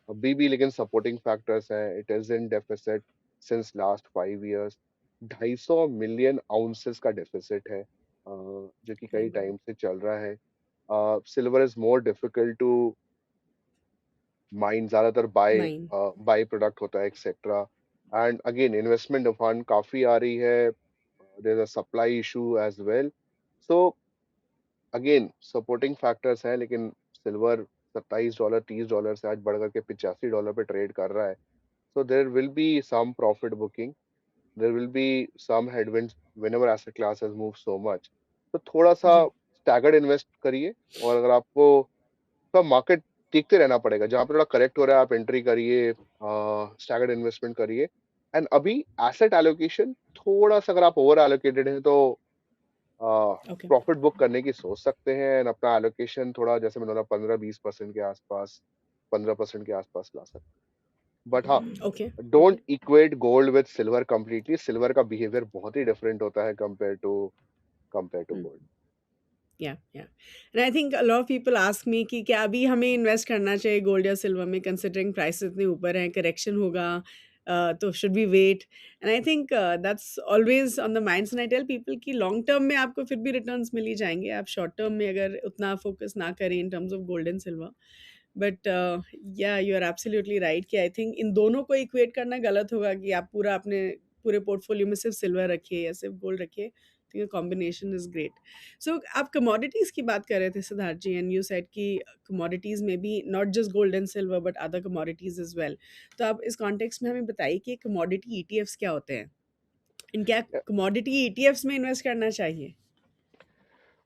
अभी भी लेकिन सपोर्टिंग फैक्टर्स हैं. It is in deficit since last 5 years. 250 million ounces का डेफिसिट है, जो कि कई My टाइम God. से चल रहा है. Silver is more difficult to mine, ज्यादातर बाय Mine. बाय प्रोडक्ट होता है etcetera. And again investment demand काफी आ रही है. There is a supply issue as well. So again supporting factors हैं, लेकिन सिल्वर $27 $30 से आज बढ़ करके $85 पे ट्रेड कर रहा है. So there will be some profit booking. There will be some headwinds whenever asset classes move so much. तो थोड़ा सा जी. स्टैगर्ड इन्वेस्ट करिए. और अगर आपको तो मार्केट देखते रहना पड़ेगा, जहां पे थोड़ा करेक्ट हो रहा है आप एंट्री करिए, स्टैगर्ड इन्वेस्टमेंट करिए. एंड अभी एसेट एलोकेशन थोड़ा सा, अगर आप ओवर एलोकेटेड हैं तो Okay. प्रॉफिट बुक करने की सोच सकते हैं. एंड अपना एलोकेशन थोड़ा, जैसे मैंने बोला, 15-20% के आसपास, 15% के आसपास ला सकते हैं. बट हाँ, Okay. Don't Okay. Equate gold with silver completely. Silver का बिहेवियर बहुत ही डिफरेंट होता है compare to Hmm. Gold. Yeah, yeah. And I think a lot of people ask me कि क्या अभी हमें इन्वेस्ट करना चाहिए गोल्ड या सिल्वर में, कंसिडरिंग प्राइसेस इतने ऊपर हैं, करेक्शन होगा, तो should be wait. And I think that's always on the minds. And I tell people कि लॉन्ग टर्म में आपको फिर भी रिटर्न्स मिल ही जाएंगे, आप शॉर्ट टर्म में अगर उतना फोकस ना करें इन terms of gold and silver. But या यू आर एब्सोल्युटली राइट कि आई थिंक इन दोनों को इक्वेट करना गलत होगा कि आप पूरा अपने पूरे पोर्टफोलियो में सिर्फ सिल्वर रखिए या सिर्फ गोल्ड रखिए. तो कॉम्बिनेशन इज ग्रेट. सो आप कमोडिटीज की बात कर रहे थे सिद्धार्थ जी, एंड यू सेड कि कमोडिटीज में भी not just gold and silver but other commodities is well. तो आप इस कॉन्टेक्स्ट में हमें बताइए कि कमोडिटी ईटीएफ्स क्या होते हैं, इन क्या कमोडिटी ईटीएफ्स में इन्वेस्ट करना चाहिए?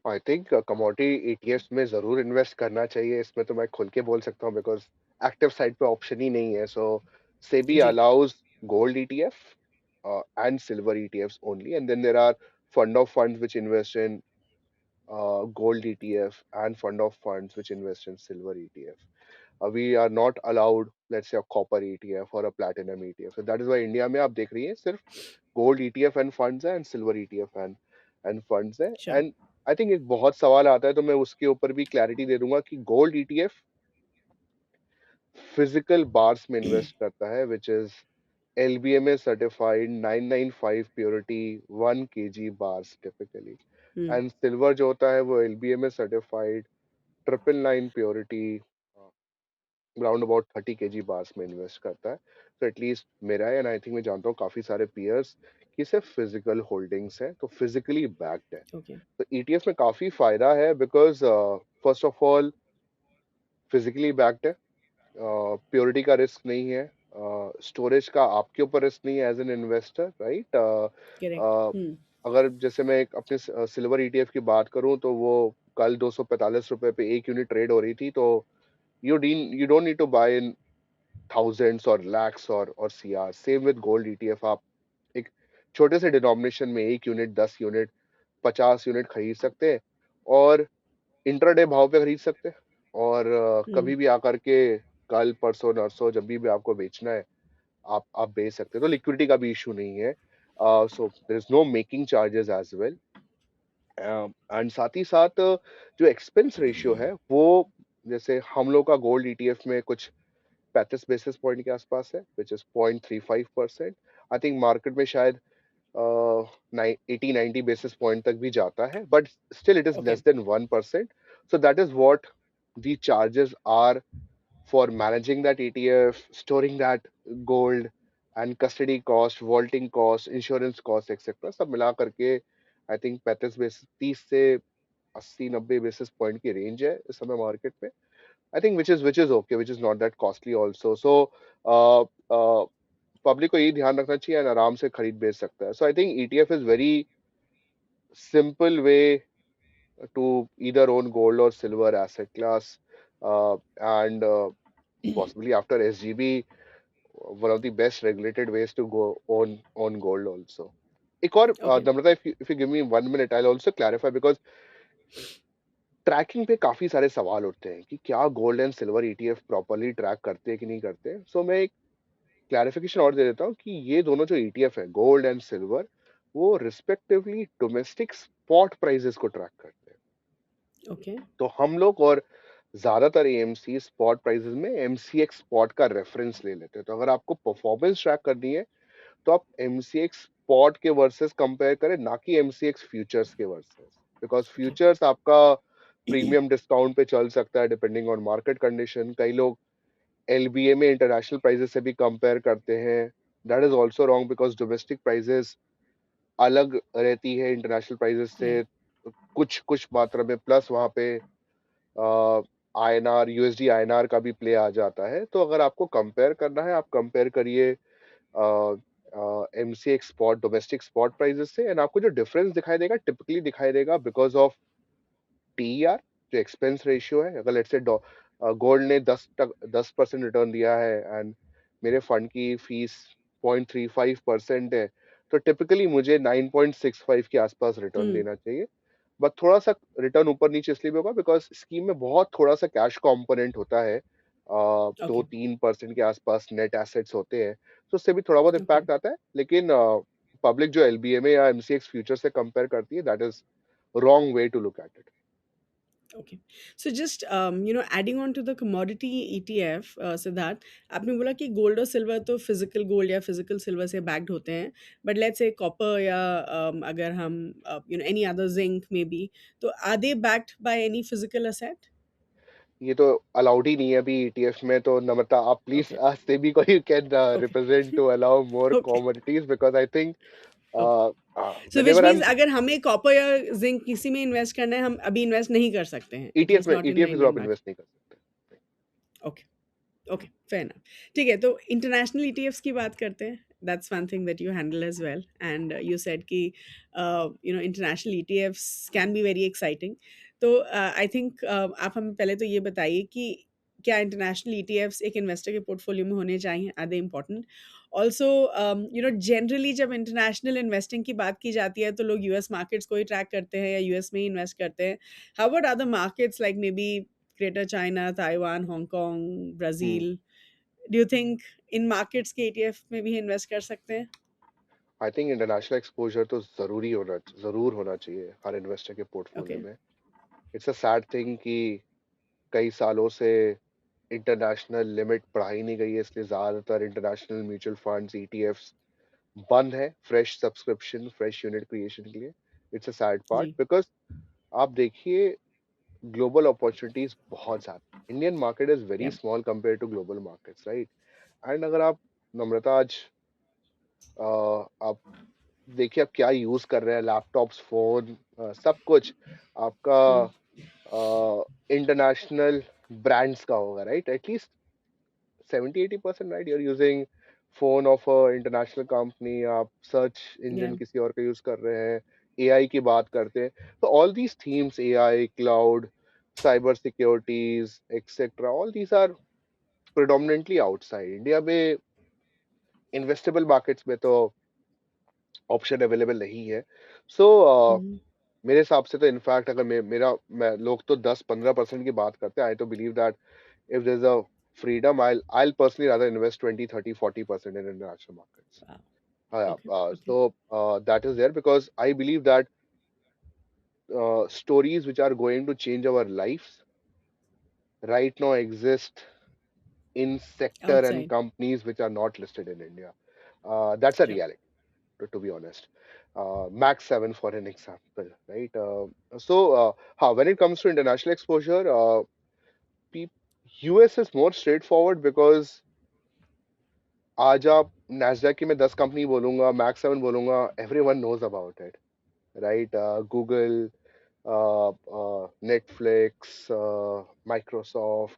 आई थिंक कमोडिटी ईटीएफ्स में जरूर इन्वेस्ट करना चाहिए. इसमें तो मैं खुल के बोल सकता हूँ, बिकॉज एक्टिव साइड पे ऑप्शन ही नहीं है. So SEBI ji. Allows gold ETF and silver ETFs only, and then there are fund of funds which invest in gold ETF, and fund of funds which invest in silver ETF. We are not allowed, let's say, a copper ETF or a platinum ETF. So that is why India में आप देख रही हैं सिर्फ gold ETF and funds है, and silver ETF and funds है. श्योर. And आई थिंक एक बहुत सवाल आता है, तो मैं उसके ऊपर भी क्लैरिटी दे दूंगा कि गोल्ड ETF फिजिकल बार्स में इन्वेस्ट करता है, which is LBMA certified 995 purity 1 kg bars typically. Hmm. And silver जो होता है वो LBMA certified 999 purity around about 30 kg bars में इन्वेस्ट करता है. तो एटलीस्ट मेरा है, एंड आई थिंक मैं जानता हूँ काफी सारे पीयर्स की सिर्फ फिजिकल होल्डिंग्स है, तो फिजिकली बैक्ड है. ओके. तो ETF में काफी फायदा है, because first of all physically backed है, प्योरिटी का रिस्क नहीं है, स्टोरेज का आपके ऊपर रिस्क नहीं है as an investor, right. Correct. Hmm. अगर जैसे मैं एक अपने सिल्वर ETF की बात करूं, तो वो कल ₹245 पे एक यूनिट ट्रेड हो रही थी. तो you don't need to buy in thousands और लैक्स और CR. Same with gold ETF. आप एक छोटे से डिनोमिनेशन में एक यूनिट, 10 यूनिट, 50 यूनिट खरीद सकते हैं, और इंट्राडे भाव पे खरीद सकते हैं. और हम्म. कभी भी आकर के कल परसों नरसों जब भी आपको बेचना है, आप बेच सकते हैं. तो लिक्विडिटी का भी इशू नहीं है. So there is no making charges as well. And साथ ही साथ जो एक्सपेंस रेशियो है वो, जैसे हम लोग का गोल्ड ETF में कुछ 35 बेसिस पॉइंट के आसपास है, which is 0.35%. I think market में शायद 80-90 बेसिस पॉइंट तक भी जाता है, but still it is okay. Less than 1%. So that is what the charges are for managing that ETF, storing that gold, and custody cost, vaulting cost, insurance cost, etc. सब मिला करके आई थिंक 35 बेसिस 30 से 80-90 बेसिस पॉइंट की रेंज है इस समय मार्केट में। I think which is okay, which is not that costly also. So public को यही ध्यान रखना चाहिए and आराम से खरीद बेच सकता है। So I think ETF is very simple way to either own gold or silver asset class, and possibly after SGB, one of the best regulated ways to go own gold also. एक और Okay. Namrata, if you give me 1 minute, I'll also clarify because tracking पे काफी सारे सवाल उठते हैं कि क्या gold and silver ETF properly track करते हैं कि नहीं करते। सो मैं एक क्लैरिफिकेशन और दे देता हूँ कि ये दोनों जो ETF है, गोल्ड एंड सिल्वर, वो रिस्पेक्टिवली डोमेस्टिक स्पॉट प्राइसेस को ट्रैक करते हैं। Okay. तो हम लोग और ज्यादातर AMC स्पॉट प्राइसेस में MCX स्पॉट का रेफरेंस ले लेते हैं। तो अगर आपको परफॉर्मेंस ट्रैक करनी है तो आप MCX स्पॉट के वर्सेस कंपेयर करें, ना कि MCX फ्यूचर्स के वर्सेस, बिकॉज Okay. फ्यूचर्स आपका प्रीमियम डिस्काउंट पे चल सकता है डिपेंडिंग ऑन मार्केट कंडीशन। कई लोग LBA में इंटरनेशनल प्राइसेस से भी कंपेयर करते हैं। That is also wrong because domestic prices अलग रहती है इंटरनेशनल प्राइसेस Yeah. से कुछ कुछ मात्रा में, प्लस वहाँ पे INR USD INR का भी प्ले आ जाता है। तो अगर आपको कंपेयर करना है, आप कंपेयर करिए MCX spot domestic spot prices से, एंड आपको जो डिफरेंस दिखाई देगा टिपिकली दिखाई देगा बिकॉज ऑफ TER, जो एक्सपेंस रेशियो है। अगर लेट्स से गोल्ड ने 10% रिटर्न दिया है एंड मेरे फंड की फीस 0.35% है, तो टिपिकली मुझे 9.65 के आसपास रिटर्न Mm. देना चाहिए। बट थोड़ा सा रिटर्न ऊपर नीचे इसलिए भी होगा बिकॉज स्कीम में बहुत थोड़ा सा कैश कंपोनेंट होता है, दो Okay. 3% के आसपास नेट एसेट्स होते हैं, तो उससे भी थोड़ा बहुत Okay. इम्पैक्ट आता है। लेकिन पब्लिक जो LBA में या MCX फ्यूचर से कंपेयर करती है, that is wrong way to look at it. Okay. So just adding on to the commodity ETF, Siddharth, आपने बोला कि गोल्ड और सिल्वर तो फिजिकल गोल्ड या फिजिकल सिल्वर से बैक्ड होते हैं, बट लेट्स से कॉपर या अगर हम any other zinc maybe, तो are they backed by any physical asset? ये तो अलाउड ही नहीं है अभी ETF में। तो नम्रता, आप प्लीज ओके। सेबी को you can okay. Represent to allow more okay. Commodities, because I think okay. So which whenever means I'm अगर हमें कॉपर या जिंक किसी में इन्वेस्ट करना है, हम अभी इन्वेस्ट नहीं कर सकते हैं, ETF एटलीस्ट में, नॉट इन द ETF में तो इंडियन आप मार्केट? इन्वेस्ट नहीं कर सकते। ओके। Okay, fair enough. ठीक है, तो इंटरनेशनल ईटीएफ्स की बात करते हैं। That's one thing that you handle as well, and you said कि international ETFs can be very exciting. तो आई थिंक आप हमें पहले तो ये बताइए कि क्या इंटरनेशनल ईटीएफ्स एक इन्वेस्टर के पोर्टफोलियो में होने चाहिए? Are they important? Also generally जब इंटरनेशनल इन्वेस्टिंग की बात की जाती है तो लोग यूएस मार्केट्स को ही ट्रैक करते हैं या यूएस में ही इन्वेस्ट करते हैं। How about other markets like may be Greater China, Taiwan, Hong Kong, hmm. Brazil? Do you think in markets के ETF में भी इन्वेस्ट कर सकते हैं? आई थिंक इंटरनेशनल एक्सपोजर तो जरूर होना चाहिए हर इन्वेस्टर के ओके। पोर्टफोलियो में। इट्स अ सैड थिंग कि कई सालों से इंटरनेशनल लिमिट बढ़ाई नहीं गई है, इसलिए ज्यादातर इंटरनेशनल म्यूचुअल फंड्स ETFs बंद है fresh subscription fresh unit creation के लिए। इट्स अ सैड पार्ट जी। बिकॉज आप देखिए ग्लोबल अपॉर्चुनिटीज बहुत ज्यादा, इंडियन मार्केट इज वेरी या। Small compare to global markets, right. And अगर आप नम्रता आज आप देखिए आप क्या यूज कर रहे हैं, लैपटॉप्स, फोन, सब कुछ आपका हम्म। इंटरनेशनल ब्रांड्स का होगा, right. At least 70-80%, right, you're using phone of a international company, आप सर्च या। इंजन किसी और का यूज कर रहे हैं, AI की बात करते हैं। तो all these themes, AI, cloud, cyber securities etcetera, all these are predominantly outside India में। इन्वेस्टेबल मार्केट्स में तो ऑप्शन अवेलेबल नहीं है। सो हम्म। मेरे हिसाब से तो इनफैक्ट अगर मैं लोग तो 10-15% की बात करते हैं। आई तो believe that if there's a freedom, I'll personally rather invest 20-30-40% in international markets. वाह। Yeah, okay. Okay. so that is there because I believe that stories which are going to change our lives right now exist in sector and outside. companies which are not listed in India. That's a या। reality, to be honest. Max 7 for an example, right? When it comes to international exposure, peop- US is more straightforward because आज आप नैस्डैक की मैं 10 कंपनी बोलूंगा, मैक्स 7 बोलूंगा, everyone knows about it, right. Google, Netflix, Microsoft,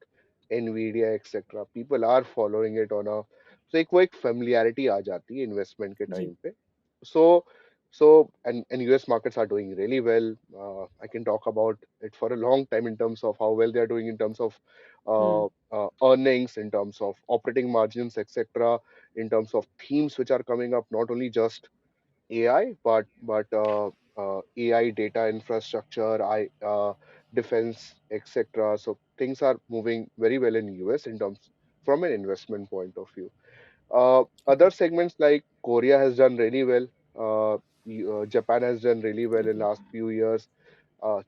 Nvidia, etc. People are following it on a, so एक वो एक familiarity आ जाती है investment के जी time पे. So and US markets are doing really well. I can talk about it for a long time in terms of how well they are doing in terms of hmm earnings, in terms of operating margins, etc. In terms of themes which are coming up, not only just AI, but AI data infrastructure, defense, etc. So things are moving very well in US in terms from an investment point of view. Okay Other segments like Korea has done really well. Japan has done really well in okay last few years.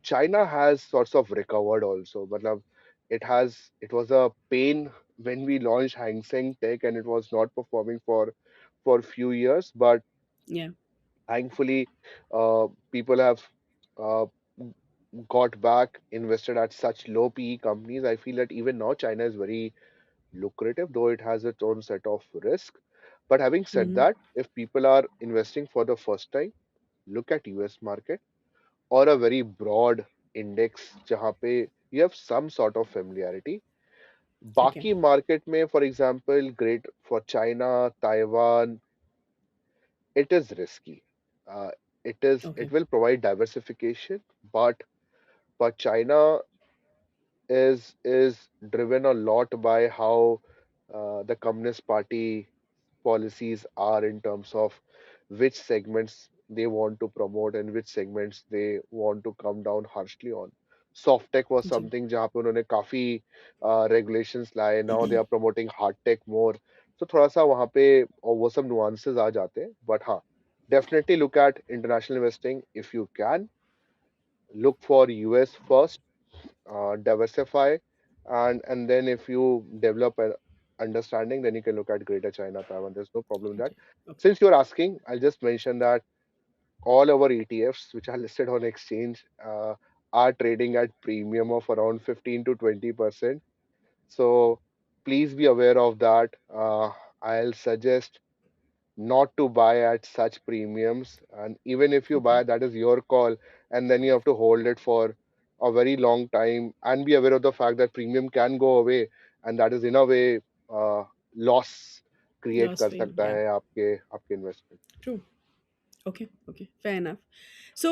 China has sorts of recovered also. Matlab, it was a pain when we launched Hang Seng Tech and it was not performing for few years, but या thankfully people have uh, got back invested at such low PE companies. I feel that even now China is very lucrative, though it has its own set of risk. But having said hmm that, if people are investing for the first time, look at US market or a very broad index जहाँ पे you have some sort of familiarity. Okay बाकी market में, for example, great for China, Taiwan, it is risky. Uh, okay it will provide diversification, but China is driven a lot by how the Communist Party policies are in terms of which segments they want to promote and which segments they want to come down harshly on. Soft tech was जी something जहाँ पे उन्होंने काफी regulations लाए. Now they are promoting hard tech more. So थोड़ा सा वहाँ पे और वो सब nuances आ जाते हैं. But हाँ, definitely look at international investing if you can. Look for US first, diversify, and then if you develop an understanding, then you can look at Greater China, Taiwan. There's no problem in that. Okay okay Since you're asking, I'll just mention that all our ETFs, which are listed on exchange, are trading at premium of around 15 to 20%. So please be aware of that. I'll suggest not to buy at such premiums, and even if you okay buy, that is your call, and then you have to hold it for a very long time and be aware of the fact that premium can go away, and that is in a way loss create loss कर पे सकता या है आपके आपके investment. True okay okay fair enough so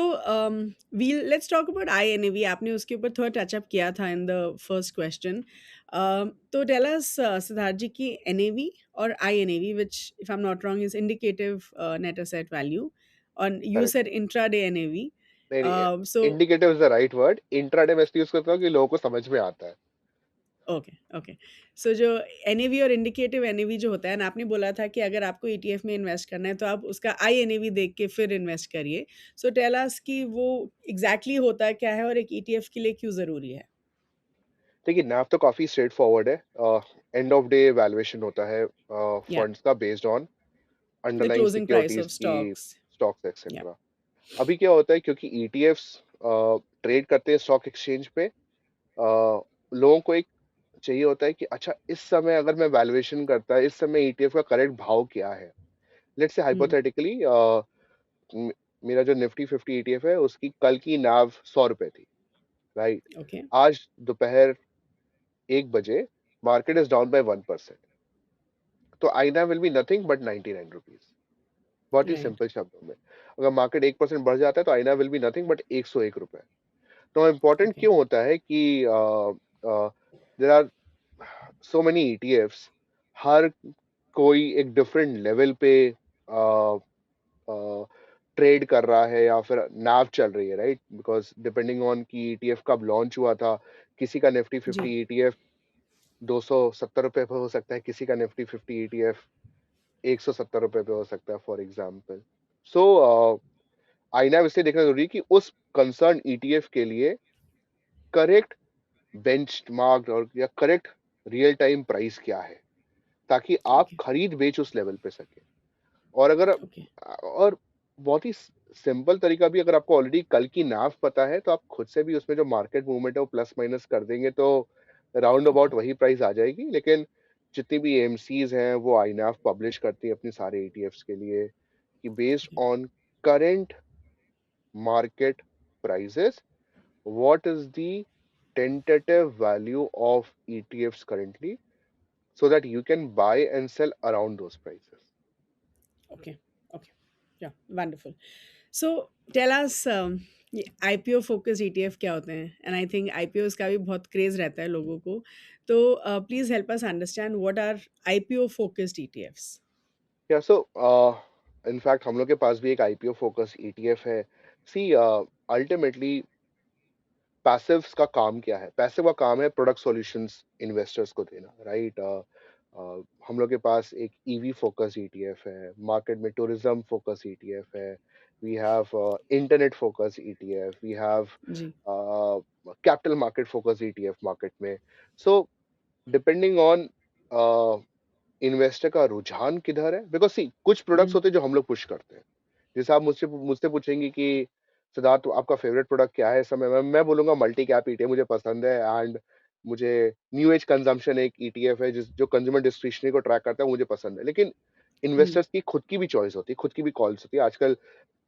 we let's talk about INAV आपने उसके ऊपर थोड़ा टच अप किया था इन द फर्स्ट क्वेश्चन तो टेल अस सिद्धार्थ जी की NAV और INAV which if I'm not wrong is indicative net asset value और you Correct. said intraday NAV नहीं नहीं, so indicative is the right word. Intraday में इसलिए यूज करता हूँ कि लोगों को समझ में आता है. ओके ओके सो जो NAV और इंडिकेटिव NAV जो होता है ना आपने बोला था कि अगर आपको ETF में इन्वेस्ट करना है तो आप उसका INAV देख के फिर इन्वेस्ट करिए सो टेल अस कि वो एग्जैक्टली exactly होता क्या है और एक ETF के लिए क्यों ज़रूरी है देखिए, नैव तो काफी स्ट्रेट फॉरवर्ड है. एंड ऑफ डे वैल्यूएशन होता है या फंड्स का based on the underlying closing price securities of की स्टॉक्स स्टॉक्स या एक्सेट्रा. अभी क्या होता है, क्योंकि ईटीएफ्स ट्रेड करते हैं स्टॉक एक्सचेंज पे, लोगों को एक चाहिए होता है कि अच्छा इस समय अगर मैं वैल्यूएशन करता है, इस समय ईटीएफ का करेक्ट भाव क्या है. लेट्स से हम्म हाइपोथेटिकली मेरा जो निफ्टी 50 ईटीएफ है उसकी कल की नाव 100 रुपए थी, राइट. ओके आज दोपहर 1 बजे मार्केट इज डाउन बाय 1%. तो I now will be nothing but 99 rupees. बहुत ही राइट सिंपल शब्दों में, अगर मार्केट 1% बढ़ जाता है तो I now will be nothing but 101 रुपए. तो इम्पोर्टेंट ओके क्यों होता है कि there are so many ETFs. हर कोई एक डिफरेंट लेवल पे ट्रेड कर रहा है या फिर नाव चल रही है, राइट. बिकॉज डिपेंडिंग ऑन कि ईटीएफ कब लॉन्च हुआ था, किसी का निफ्टी जी 50 ईटीएफ 270 रुपए पे हो सकता है, किसी का निफ्टी 50 ईटीएफ 170 रुपए पे हो सकता है, फॉर एग्जाम्पल. सो आईना इसलिए देखना जरूरी है कि उस कंसर्न ईटीएफ के लिए करेक्ट बेंचमार्क और या करेक्ट रियल टाइम प्राइस क्या है, ताकि आप ओके खरीद बेच उस लेवल पे सके. और अगर ओके और बहुत ही सिंपल तरीका भी, अगर आपको ऑलरेडी कल की नाव पता है तो आप खुद से भी उसमें जो मार्केट मूवमेंट है वो प्लस माइनस कर देंगे तो राउंड ओके अबाउट वही प्राइस आ जाएगी. लेकिन जितनी भी एमसीज हैं वो आई नाव पब्लिश करती है अपने सारे ईटीएफ्स के लिए कि based okay on current market prices what is the tentative value of ETFs currently so that you can buy and sell around those prices. Okay. Okay. Yeah. Wonderful. So tell us, ये आईपीओ फोकस ईटीएफ क्या होते हैं? एंड आई थिंक आईपीओस का भी बहुत क्रेज रहता है लोगों को, तो please help us understand what are IPO focused ETFs. या सो इनफैक्ट हम लोग के पास भी एक IPO फोकस ETF है. सी अल्टीमेटली पैसिव्स का काम क्या है? पैसिव का काम है प्रोडक्ट सॉल्यूशंस इन्वेस्टर्स को देना, राइट? हम लोग के पास एक EV फोकस ETF है, मार्केट में टूरिज्म फोकस ETF है, we have internet focus ETF, we have G. Capital market focus ETF market में. सो डिपेंडिंग ऑन इन्वेस्टर का रुझान किधर है, बिकॉज सी कुछ प्रोडक्ट्स हम्म. होते हैं जो हम लोग पुश करते हैं. जैसे आप मुझसे मुझसे पूछेंगे कि सिद्धार्थ आपका फेवरेट प्रोडक्ट क्या है इस समय में, मैं बोलूंगा मल्टी कैप ETF मुझे पसंद है. एंड मुझे न्यू एज कंजम्पशन एक ETF है जिस जो कंज्यूमर डिस्क्रिशनरी को ट्रैक करता है, वो मुझे पसंद है. लेकिन हम्म. इन्वेस्टर्स की खुद की भी चॉइस होती है, खुद की भी कॉल्स होती है. आजकल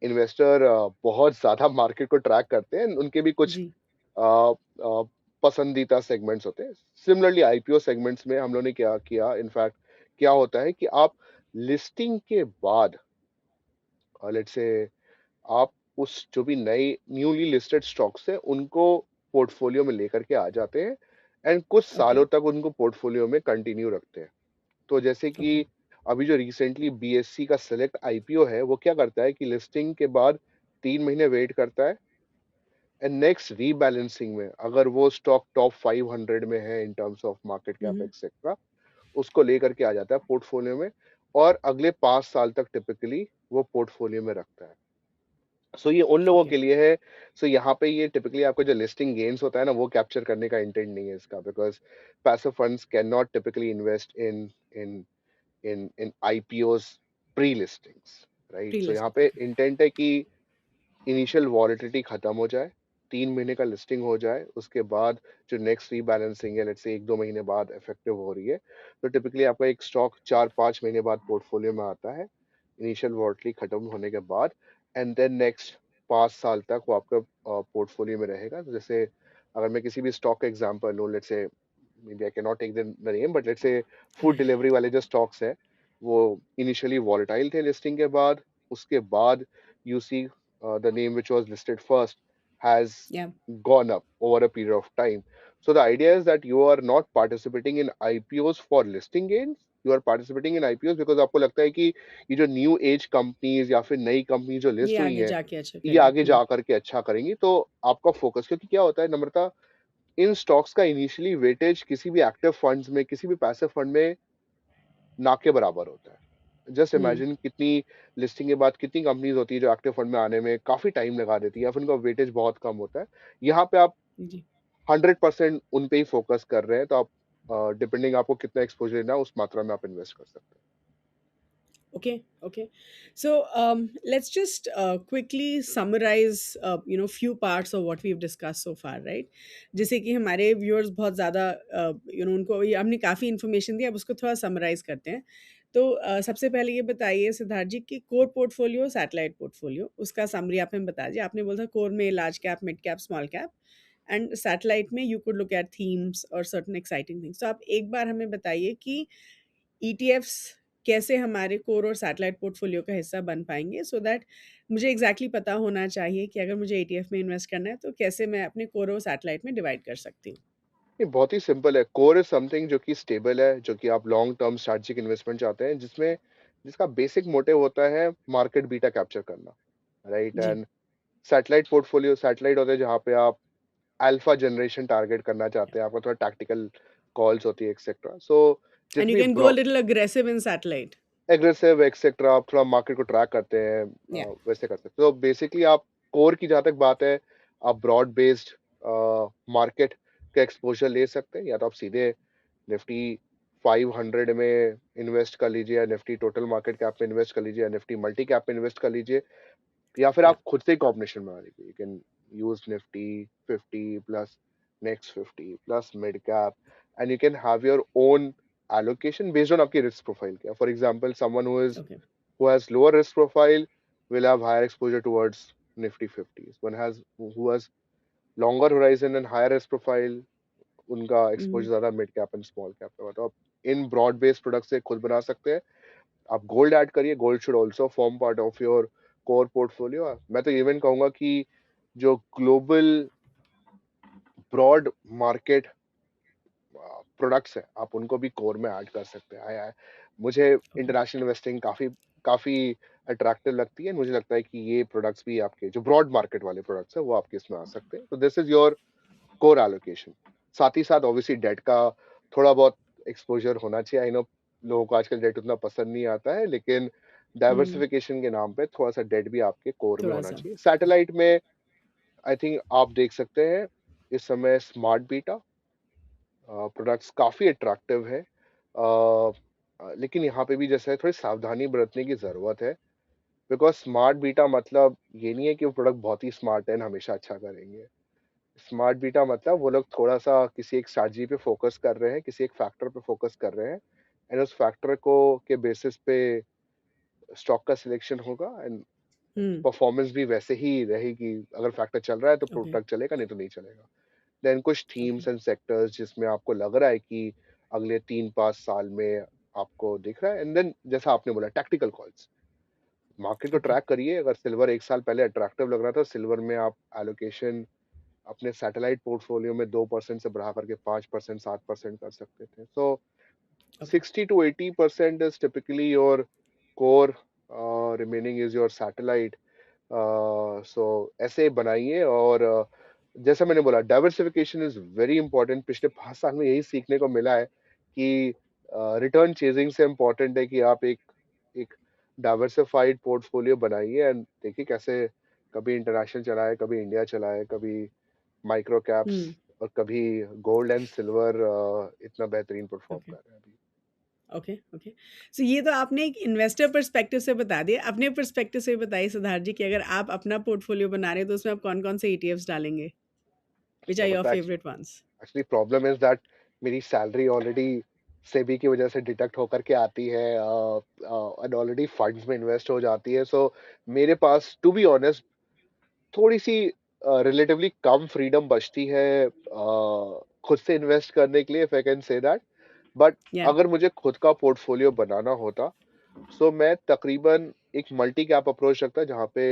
इन्वेस्टर बहुत ज्यादा मार्केट को ट्रैक करते हैं, उनके भी कुछ जी. अ, अ, पसंदीदा सेगमेंट्स होते हैं. सिमिलरली IPO सेगमेंट्स में हम लोगों ने क्या किया, इनफैक्ट क्या होता है कि आप लिस्टिंग के बाद लेट्स से आप उस जो भी नए न्यूली लिस्टेड स्टॉक्स हैं उनको पोर्टफोलियो में लेकर के आ जाते हैं एंड कुछ ओके. सालों तक उनको पोर्टफोलियो में कंटिन्यू रखते हैं. तो जैसे ओके. कि अभी जो रिसेंटली BSE का सेलेक्ट IPO है, वो क्या करता है कि लिस्टिंग के बाद 3 महीने वेट करता है एंड नेक्स्ट रीबैलेंसिंग में अगर वो स्टॉक टॉप 500 में है इन terms of market cap hmm. Etcetera, उसको लेकर के आ जाता है पोर्टफोलियो में और अगले 5 साल तक टिपिकली वो पोर्टफोलियो में रखता है. सो ये उन लोगों ओके. के लिए है. सो यहाँ पे ये टिपिकली आपको जो लिस्टिंग गेन्स होता है ना, वो कैप्चर करने का इंटेंट नहीं है इसका, because passive funds can not typically invest in in in IPOs pre listings, right? Pre so यहाँ लिस्टिंग. पे ओके. इंटेंट है कि इनिशियल वॉलेटिलिटी खत्म हो जाए, 3 महीने का लिस्टिंग हो जाए, उसके बाद जो नेक्स्ट रीबैलेंसिंग है, लेट्स से 1-2 महीने बाद इफेक्टिव हो रही है, तो टिपिकली आपका एक स्टॉक 4-5 महीने बाद पोर्टफोलियो में आता है इनिशियल वॉलेटिलिटी खत्म होने के बाद. एंड देन नेक्स्ट 5 साल तक वो आपका पोर्टफोलियो में रहेगा. तो जैसे अगर मैं किसी भी स्टॉक का एग्जांपल लूँ, let's say maybe I cannot take the name, but let's say food delivery वाले जो स्टॉक्स हैं, वो इनिशियली वॉलेटाइल थे लिस्टिंग के बाद. उसके बाद you see the name which was listed first has या. gone up over a period of time. So the idea is that you are not participating in IPOs for listing gains. You are participating in IPOs because आपको लगता है कि ये जो न्यू एज कंपनीज या फिर नई कंपनी जो ये लिस्ट हुई आगे हैं, जाके अच्छा ये करेंगे. आगे जा करके अच्छा करेंगी. तो आपका फोकस, क्योंकि क्या होता है नम्रता, इन स्टॉक्स का इनिशियली वेटेज किसी भी एक्टिव फंड्स में, किसी भी पैसिव फंड में ना के बराबर होता है. जस्ट हम्म. इमेजिन कितनी लिस्टिंग के बाद कितनी कंपनीज होती है जो एक्टिव फंड में आने में काफी टाइम लगा देती है या फिर उनका वेटेज बहुत कम होता है. यहाँ पे आप जी. 100% उन पे ही फोकस कर रहे हैं, तो आप डिपेंडिंग आपको कितना एक्सपोजर लेना है उस मात्रा में आप इन्वेस्ट कर सकते Okay, okay. So let's just quickly summarize, few parts of what we've discussed so far, right? जैसे कि हमारे viewers बहुत ज़्यादा, उनको हमने काफ़ी information दी, अब उसको थोड़ा summarize करते हैं. तो सबसे पहले ये बताइए सिद्धार्थ जी कि कोर पोर्टफोलियो, सैटेलाइट पोर्टफोलियो, उसका समरी आप हमें बता दीजिए. आपने बोला था कोर में large cap, mid cap, small cap, and satellite में you could look at themes और सर्टन एक्साइटिंग थिंग्स. तो आप एक बार हमें बताइए कि ईटीएफ्स कैसे हमारे कोर और सैटेलाइट पोर्टफोलियो का हिस्सा बन पाएँगे, सो दैट मुझे एग्ज़ैक्टली पता होना चाहिए कि अगर मुझे ईटीएफ में इन्वेस्ट करना है तो कैसे मैं अपने कोर और सैटेलाइट में डिवाइड कर सकती हूँ? हैं. ये बहुत ही सिंपल है. कोर इज समथिंग जो कि स्टेबल है, जो कि आप लॉन्ग टर्म स्ट्रेटेजिक इन्वेस्टमेंट चाहते हैं, जिसमें जिसका बेसिक मोटिव होता है मार्केट बीटा कैप्चर करना, राइट? जी. एंड सैटेलाइट पोर्टफोलियो, सैटेलाइट होता है जहाँ पे आप अल्फा जनरेशन टारगेट करना चाहते हैं, आपको थोड़ा टैक्टिकल कॉल्स होती है एक्सेट्रा. सो एंड यू जितनी can go a little aggressive in satellite. Aggressive etcetera आप थोड़ा मार्केट को ट्रैक करते हैं, या. वैसे करते हैं. तो बेसिकली आप कोर की जहाँ तक बात है, आप ब्रॉड बेस्ड मार्केट का एक्सपोजर ले सकते हैं. या तो आप सीधे निफ्टी 500 में इन्वेस्ट कर लीजिए, या निफ्टी टोटल मार्केट कैप में इन्वेस्ट कर लीजिए, या निफ्टी मल्टी कैप में इन्वेस्ट कर लीजिए, या फिर या. आप खुद से ही कॉम्बिनेशन बना लीजिए. You can use Nifty 50 plus next 50 plus mid cap, and you can have your own allocation based on आपकी risk profile क्या. For example, someone okay. who has lower risk profile will have higher exposure towards Nifty 50s. One has who has longer horizon and higher risk profile, उनका एक्सपोजर Mm. ज्यादा mid cap and small cap पे होता है। आप इन ब्रॉड बेस्ड प्रोडक्ट से खुद बना सकते हैं। आप गोल्ड ऐड करिए, gold should also form part of your core portfolio. मैं तो इवन कहूंगा कि जो ग्लोबल ब्रॉड मार्केट प्रोडक्ट्स हैं, आप उनको भी कोर में ऐड कर सकते हैं। मुझे Okay. इंटरनेशनल इन्वेस्टिंग काफी काफी अट्रैक्टिव लगती है। मुझे लगता है कि ये प्रोडक्ट्स भी आपके जो ब्रॉड मार्केट वाले प्रोडक्ट्स है वो आपके इसमें आ सकते हैं। तो this is your core allocation. साथ ही साथ ऑब्वियसली डेट का थोड़ा बहुत एक्सपोजर होना चाहिए। आई नो लोगों को आजकल डेट उतना पसंद नहीं आता है, लेकिन Mm. डाइवर्सिफिकेशन के नाम पे थोड़ा सा डेट भी आपके कोर में थोड़ा होना सा. चाहिए। सैटेलाइट में आई थिंक आप देख सकते हैं इस समय स्मार्ट बीटा प्रोडक्ट्स काफी अट्रैक्टिव है। लेकिन यहाँ पे भी जैसे थोड़ी सावधानी बरतने की जरूरत है, बिकॉज स्मार्ट बीटा मतलब ये नहीं है कि वो प्रोडक्ट बहुत ही स्मार्ट है and हमेशा अच्छा करेंगे। स्मार्ट बीटा मतलब वो लोग थोड़ा सा किसी एक स्ट्रैटेजी पे फोकस कर रहे हैं, किसी एक फैक्टर पे फोकस कर रहे हैं, एंड उस फैक्टर को के बेसिस पे स्टॉक का सिलेक्शन होगा एंड Hmm. परफॉर्मेंस भी वैसे ही रहेगी। अगर फैक्टर चल रहा है तो Okay. प्रोडक्ट चलेगा, नहीं तो नहीं चलेगा। देन कुछ Okay. थीम्स एंड सेक्टर्स जिसमें आपको लग रहा है कि अगले 3-5 साल में आपको दिख रहा है, एंड देन जैसा आपने बोला टैक्टिकल कॉल्स। मार्केट को Okay. ट्रैक करिए। अगर सिल्वर 1 साल पहले अट्रैक्टिव लग रहा था, सिल्वर में आप एलोकेशन अपने सैटेलाइट पोर्टफोलियो में 2% से बढ़ा करके 5%, 7% कर सकते थे। So Okay. 60 to 80% is typically your core, remaining is your satellite. So ऐसे बनाइए। और जैसा मैंने बोला डाइवर्सिफिकेशन इज वेरी इंपॉर्टेंट। पिछले 5 साल में यही सीखने को मिला है कि रिटर्न चेजिंग से इम्पोर्टेंट है कि आप एक एक डाइवर्सिफाइड पोर्टफोलियो बनाइए एंड देखिए कैसे कभी इंटरनेशनल चला है, कभी इंडिया चला है, कभी माइक्रो कैप्स, Hmm. और कभी गोल्ड एंड सिल्वर इतना बेहतरीन परफॉर्म Okay. कर रहे हैं अभी। Okay, okay. सो ये तो आपने एक इन्वेस्टर पर्सपेक्टिव से बता दिया। अपने पर्सपेक्टिव से बताइए सिद्धार्थ जी कि अगर आप अपना पोर्टफोलियो बना रहे हैं तो उसमें आप कौन-कौन से ईटीएफ्स डालेंगे? व्हिच आर मैं योर बताया favourite ones? Actually problem is that मेरी सैलरी ऑलरेडी सेबी की वजह से डिडक्ट होकर के आती है, एंड ऑलरेडी फंड्स में इन्वेस्ट हो जाती है। सो मेरे पास टू बी ऑनेस्ट थोड़ी सी रिलेटिवली कम फ्रीडम बचती है खुद से इन्वेस्ट करने के लिए, if I can say that. But या, अगर मुझे खुद का पोर्टफोलियो बनाना होता, सो मैं तकरीबन एक मल्टी कैप अप्रोच रखता जहाँ पे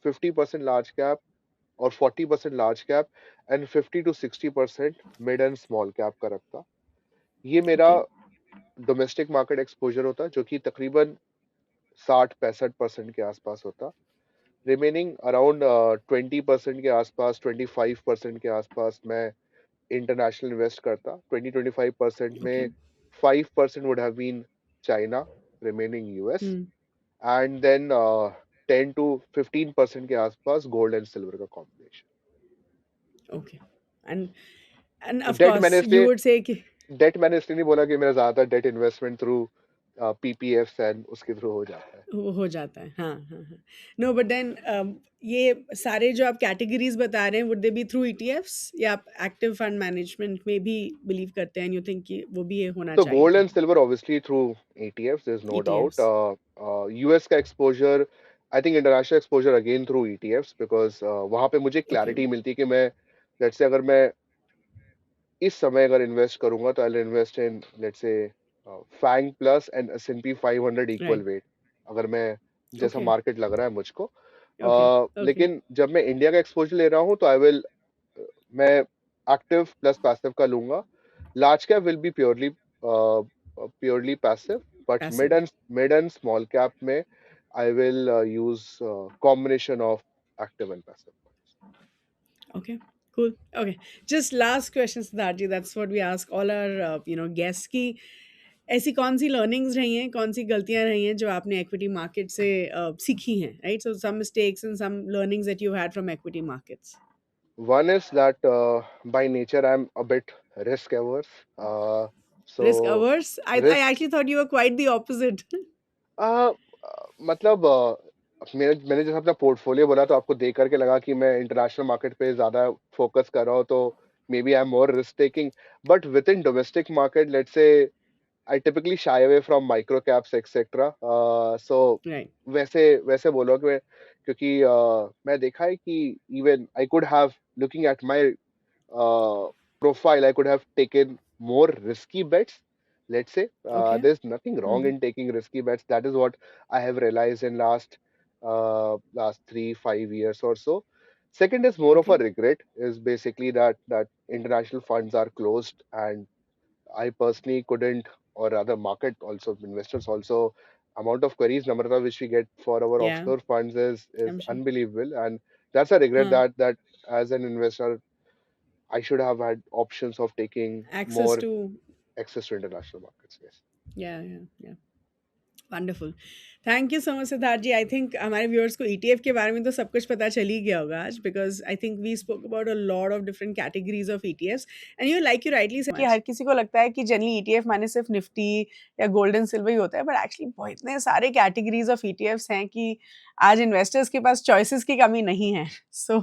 50% लार्ज कैप और 40% large cap and 50 to 60% mid and small cap का रखता। ये मेरा ओके, डोमेस्टिक मार्केट एक्सपोजर होता जो कि तकरीबन 60-65% के आसपास होता। रिमेनिंग अराउंड 20% के आसपास, 25% के आसपास मैं इंटरनेशनल इन्वेस्ट करता। 20-25% ओके। में 5% would have been China, remaining US, हुँ, एंड देन 10 to 15% के आसपास गोल्ड एंड सिल्वर का combination. Okay. And and of debt मैंने कोर्स यू इसलिए वुड से कि डेट मैंने इसलिए नहीं बोला कि मेरा ज्यादातर debt investment through PPF and उसके थ्रू हो जाता है। वो हो जाता है। हाँ, हाँ, हाँ। नो बट देन ये सारे जो आप कैटेगरीज़ बता रहे हैं would they B through ETFs या आप एक्टिव फंड मैनेजमेंट में भी बिलीव करते हैं एंड यू थिंक कि वो भी ये होना तो चाहिए गोल्ड एंड थोड़ा? Silver obviously through ETFs, there's no doubt. ETFs. US का exposure, I think international exposure again through ETFs, because वहां पे मुझे ओके, क्लैरिटी मिलती है कि मैं लेट्स से अगर मैं इस समय अगर इन्वेस्ट करूंगा तो I will invest in let's say FAANG plus and S&P 500 equal right, wait, अगर मैं जैसा ओके, मार्केट लग रहा है मुझको। ओके, ओके, लेकिन जब मैं इंडिया का एक्सपोजर ले रहा हूँ तो आई विल मैं एक्टिव प्लस पैसिव का लूंगा। Large cap will be purely passive, but passive. Mid and small cap में I will use combination of active and passive. Okay, cool. Okay, just last question, Siddharth ji. That's what we ask all our guests की ऐसी कौन सी लर्निंग्स रही हैं, कौन सी गलतियां रही हैं जो आपने इक्विटी मार्केट से सीखी हैं, right? So some mistakes and some learnings that you had from equity markets. One is that by nature I'm a bit risk averse. Risk So averse? I risk, actually thought you were quite the opposite. uh, मतलब मैंने जैसे अपना पोर्टफोलियो बोला तो आपको देख करके लगा कि मैं इंटरनेशनल मार्केट पे ज्यादा फोकस कर रहा हूँ, तो maybe I am more risk taking. But within domestic market let's say I typically shy away from micro caps etcetera. So Right. वैसे वैसे बोलो कि क्योंकि मैं देखा है कि even I could have, looking at my profile, I could have taken more risky bets. Let's say Okay. there's nothing wrong Mhm. in taking risky bets. That is what I have realized in last 3-5 years or so. Second is more of a Okay. regret. Is basically that international funds are closed, and I personally couldn't, or rather, market also, investors also, amount of queries, Namrata, which we get for our Yeah, offshore funds is I'm sure. unbelievable, and that's a regret Huh. that as an investor I should have had options of taking Access more to, access to international markets. Yes. yeah, yeah, yeah. Wonderful. Thank you so much Siddharth ji. I think हमारे व्यूअर्स को ईटीएफ के बारे में तो सब कुछ पता चल ही गया होगा आज, because I think we spoke about a lot of different categories of ETFs and you rightly said कि हर किसी को लगता है कि जनरली ईटीएफ माने सिर्फ निफ्टी या गोल्ड एंड सिल्वर ही होता है, बट एक्चुअली बहुत इतने सारे कैटेगरीज ऑफ ईटीएफ्स हैं कि आज इन्वेस्टर्स के पास चॉइसेस की कमी नहीं है। So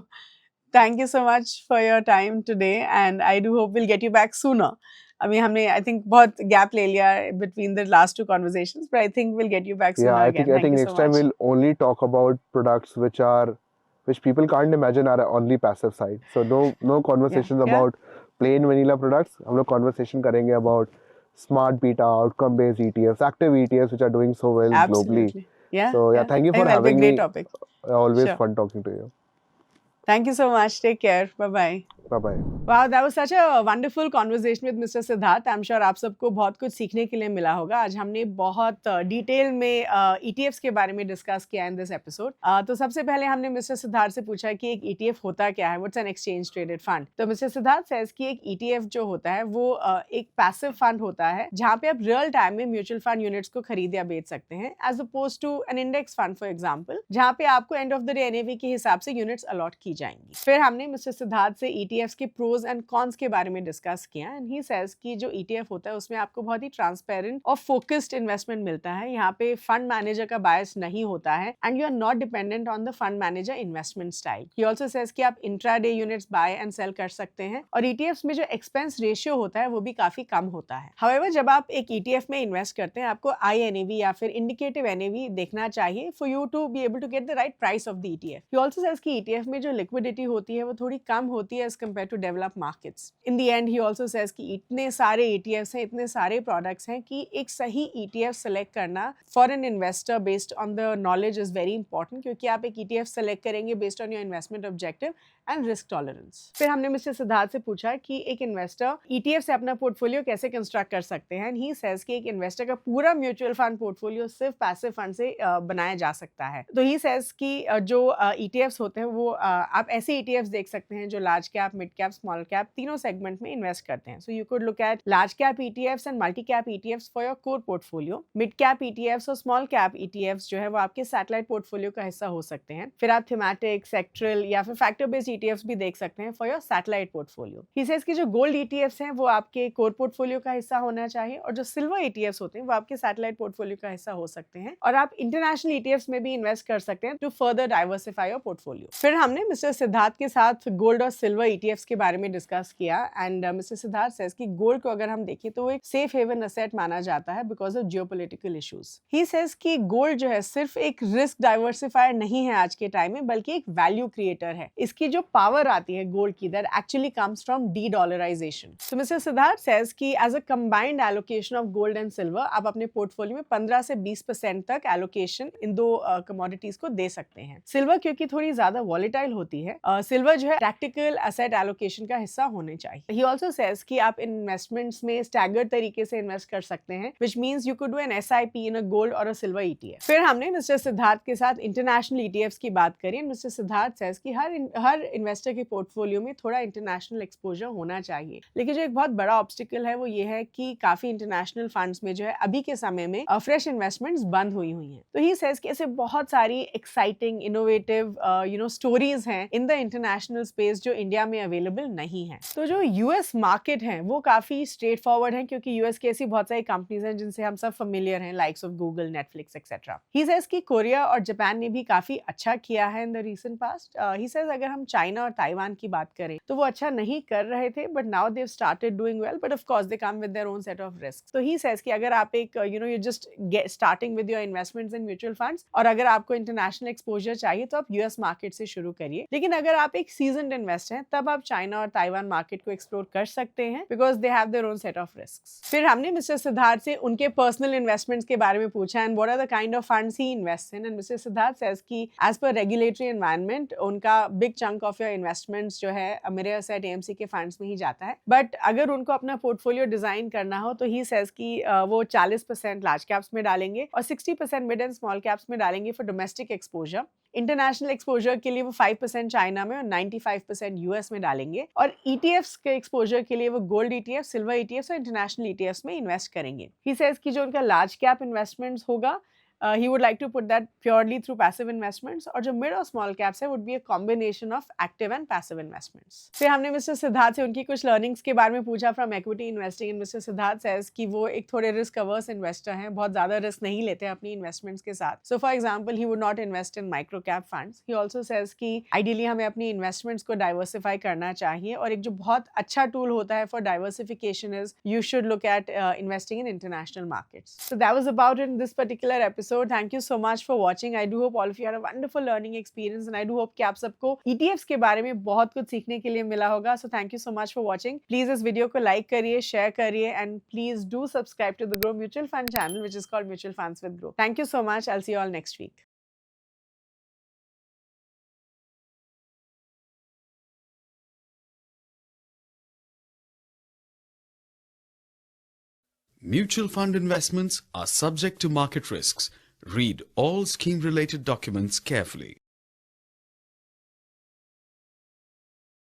thank you so much for your time today and I do hope will get you back sooner. अभी हमने आई थिंक बहुत गैप ले लिया between the last two conversations, but I think we'll get you back Yeah, sooner I again. think Thank you next so time much. we'll only talk about products which people can't imagine are on the passive side. So no conversations Yeah. about plain vanilla products. हम लोग conversation करेंगे about smart beta, outcome based ETFs, active ETFs which are doing so well globally. Absolutely. Yeah. So yeah, Yeah. thank you I for think that'll be a having me. great topic. Always Sure. fun talking to you. Thank you so much. Take care. Bye bye. Bye bye. Wow, that was such a wonderful conversation with Mr. Siddharth. I'm sure आप सबको बहुत कुछ सीखने के लिए मिला होगा। आज हमने बहुत डिटेल में ETFs के बारे में डिस्कस किया इन दिस एपिसोड। तो सबसे पहले हमने मिस्टर सिद्धार्थ से पूछा कि एक ETF होता क्या है, what's an exchange traded fund. तो मिस्टर सिद्धार्थ सेज कि एक ETF जो होता है वो एक पैसिव फंड होता है जहाँ पे आप रियल टाइम में म्यूचुअल फंड यूनिट्स को खरीद या बेच सकते हैं, as opposed to an index fund for example, जहाँ पे आपको end of the day NAV के हिसाब से यूनिट्स अलॉट की जाएंगी। फिर हमने मिस्टर सिद्धार्थ से ETFs के प्रोज एंड कॉन्स के बारे में डिस्कस किया एंड ही सेज कि जो ETF होता है उसमें आपको बहुत ही ट्रांसपेरेंट और फोकस्ड इन्वेस्टमेंट मिलता है। यहाँ पे फंड मैनेजर का बायस नहीं होता है and you are not dependent on the fund manager investment style. He also says कि आप intraday units buy and sell कर सकते हैं और ETFs में जो एक्सपेंस रेशियो होता है वो भी काफी कम होता है। हाउएवर जब आप एक ETF में इन्वेस्ट करते हैं आपको INAV या फिर इंडिकेटिव NAV देखना चाहिए for you to be able to get the right price of the ETF। He also says कि ETF में जो लिक्विडिटी होती है वो थोड़ी कम होती है as compare to develop markets. In the end he also says कि इतने सारे ETFs हैं, इतने सारे प्रोडक्ट्स हैं कि एक सही ETF सेलेक्ट करना for an investor based on the knowledge is very important, क्योंकि आप एक ETF सेलेक्ट करेंगे based on your investment objective and risk tolerance. फिर हमने मिस्टर सिद्धार्थ से पूछा कि एक इन्वेस्टर ETF से अपना पोर्टफोलियो कैसे कंस्ट्रक्ट कर सकते हैं। ही सेज कि एक इन्वेस्टर का पूरा म्यूचुअल फंड पोर्टफोलियो सिर्फ पैसिव फंड से बनाया जा सकता है। तो ही सेज कि जो ETFs होते हैं वो आप ऐसे ETFs देख सकते हैं जो large cap, mid cap, small cap तीनों सेगमेंट में इन्वेस्ट करते हैं। So you could look at large cap ETFs and multi cap ETFs for your core portfolio. Mid cap ETFs और स्मॉल कैप ETFs जो है वो आपके सैटेलाइट पोर्टफोलियो का हिस्सा हो सकते हैं। फिर आप थीमेटिक, सेक्टरल या फिर फैक्टर बेस्ड ETFs भी देख सकते हैं for your satellite portfolio. He says कि जो गोल्ड ETFs हैं वो आपके कोर पोर्टफोलियो का हिस्सा होना चाहिए और जो सिल्वर ETFs होते हैं वो आपके सैटेलाइट पोर्टफोलियो का हिस्सा हो सकते हैं और आप इंटरनेशनल ETFs में भी इन्वेस्ट कर सकते हैं to further diversify your portfolio. फिर हमने मिस्टर सिद्धार्थ के साथ गोल्ड और सिल्वर ETFs के बारे में डिस्कस किया एंड मिस्टर सिद्धार्थ सेज कि गोल्ड को अगर हम देखें तो वो एक सेफ हेवन एसेट माना जाता है because of geopolitical issues. He says कि गोल्ड जो है सिर्फ एक रिस्क डाइवर्सिफायर नहीं है आज के टाइम में, बल्कि एक वैल्यू क्रिएटर है। इसकी जो पावर आती है गोल्ड की that actually comes from de-dollarisation. So mister Siddharth says कि as a combined allocation of gold and silver आप अपने पोर्टफोलियो में 15 से 20% तक एलोकेशन इन दो कमोडिटीज को दे सकते हैं। सिल्वर क्योंकि थोड़ी ज्यादा वॉलेटाइल होती है, सिल्वर जो है प्रैक्टिकल एसेट एलोकेशन का हिस्सा होने चाहिए। ही आल्सो सेज कि आप इन्वेस्टमेंट्स में स्टैगर्ड तरीके से इन्वेस्ट कर सकते हैं, which means you could do an SIP in a gold और अ सिल्वर ETF। फिर हमने मिस्टर सिद्धार्थ के साथ इंटरनेशनल ETFs की बात करी। मिस्टर सिद्धार्थ सेज कि हर इन्वेस्टर के पोर्टफोलियो में थोड़ा इंटरनेशनल एक्सपोजर होना चाहिए, लेकिन जो एक बहुत बड़ा ऑब्स्टिकल है वो ये है कि काफी इंटरनेशनल फंड्स में जो है अभी के समय में फ्रेश इन्वेस्टमेंट्स बंद हुई हैं। तो ही सेज कि ऐसे बहुत सारी एक्साइटिंग, इनोवेटिव स्टोरीज हैं हैं इन द इंटरनेशनल स्पेस जो इंडिया में अवेलेबल नहीं है। तो जो यूएस मार्केट है वो काफी स्ट्रेट फॉरवर्ड है, क्योंकि यूएस की ऐसी बहुत सारी कंपनीज हैं जिनसे हम सब फेमिलियर हैं, likes of Google, Netflix etcetera. He says कि कोरिया और जापान ने भी काफी अच्छा किया है in the recent past. He says अगर हम चाइना और ताइवान की बात करें तो वो अच्छा नहीं कर रहे थे, but now they have started doing well, but of course they come with their own set of risk. तो ही सेज कि अगर आप एक you just starting with your investments in mutual funds और अगर आपको इंटरनेशनल एक्सपोजर चाहिए तो आप यूएस मार्केट से शुरू करिए, लेकिन अगर आप एक सीजन्ड इन्वेस्टर हैं तब आप चाइना और ताइवान मार्केट को एक्सप्लोर कर सकते हैं, because they have their own set of risk. फिर हमने मिस्टर सिद्धार्थ से उनके पर्सनल इन्वेस्टमेंट्स के बारे में पूछा and what are the kind of funds he invest in, and mister Siddharth says कि एज पर रेगुलेटरी एनवायरनमेंट उनका big chunk of your investments जो है अमेरिया सेट एएमसी के फंड्स में ही जाता है, बट अगर उनको अपना पोर्टफोलियो डिजाइन करना हो तो ही सेज कि वो 40% लार्ज कैप्स में डालेंगे और 60% मिड एंड स्मॉल कैप्स में डालेंगे for domestic exposure. International exposure के लिए वो 5% चाइना में और 95% यूएस में डालेंगे, और ईटीएफ्स के एक्सपोजर के लिए वो गोल्ड ईटीएफ, सिल्वर ईटीएफ और इंटरनेशनल ईटीएफ्स में इन्वेस्ट करेंगे। ही सेज कि जो उनका लार्ज कैप इन्वेस्टमेंट्स होगा he would like to put that purely through passive investments, और जो मिड और स्मॉल कैप्स है would be a combination of active and passive investments। फिर हमने मिस्टर सिद्धार्थ से उनकी कुछ लर्निंग्स के बारे में पूछा from equity investing, and mister Siddharth says कि वो एक थोड़े रिस्क अवर्स इन्वेस्टर हैं, बहुत ज्यादा रिस्क नहीं लेते हैं अपनी इन्वेस्टमेंट्स के साथ। So for example he would not invest in micro cap funds. He also says कि आइडियली हमें अपनी इन्वेस्टमेंट्स को डाइवर्सिफाई करना चाहिए, और एक जो बहुत अच्छा टूल होता है for diversification is you should look at investing in international markets. So that was about in this particular episode. Thank you so much for watching. I do hope all of you had a wonderful learning experience, and I do hope कि आप सबको ETFs के बारे में बहुत कुछ सीखने के लिए मिला होगा। So thank you so much for watching. Please इस वीडियो को लाइक करिए, शेयर करिए, and please do subscribe to the Grow Mutual Fund channel, which is called Mutual Funds with Grow. Thank you so much. I'll see you all next week. Mutual fund investments are subject to market risks. Read all scheme-related documents carefully.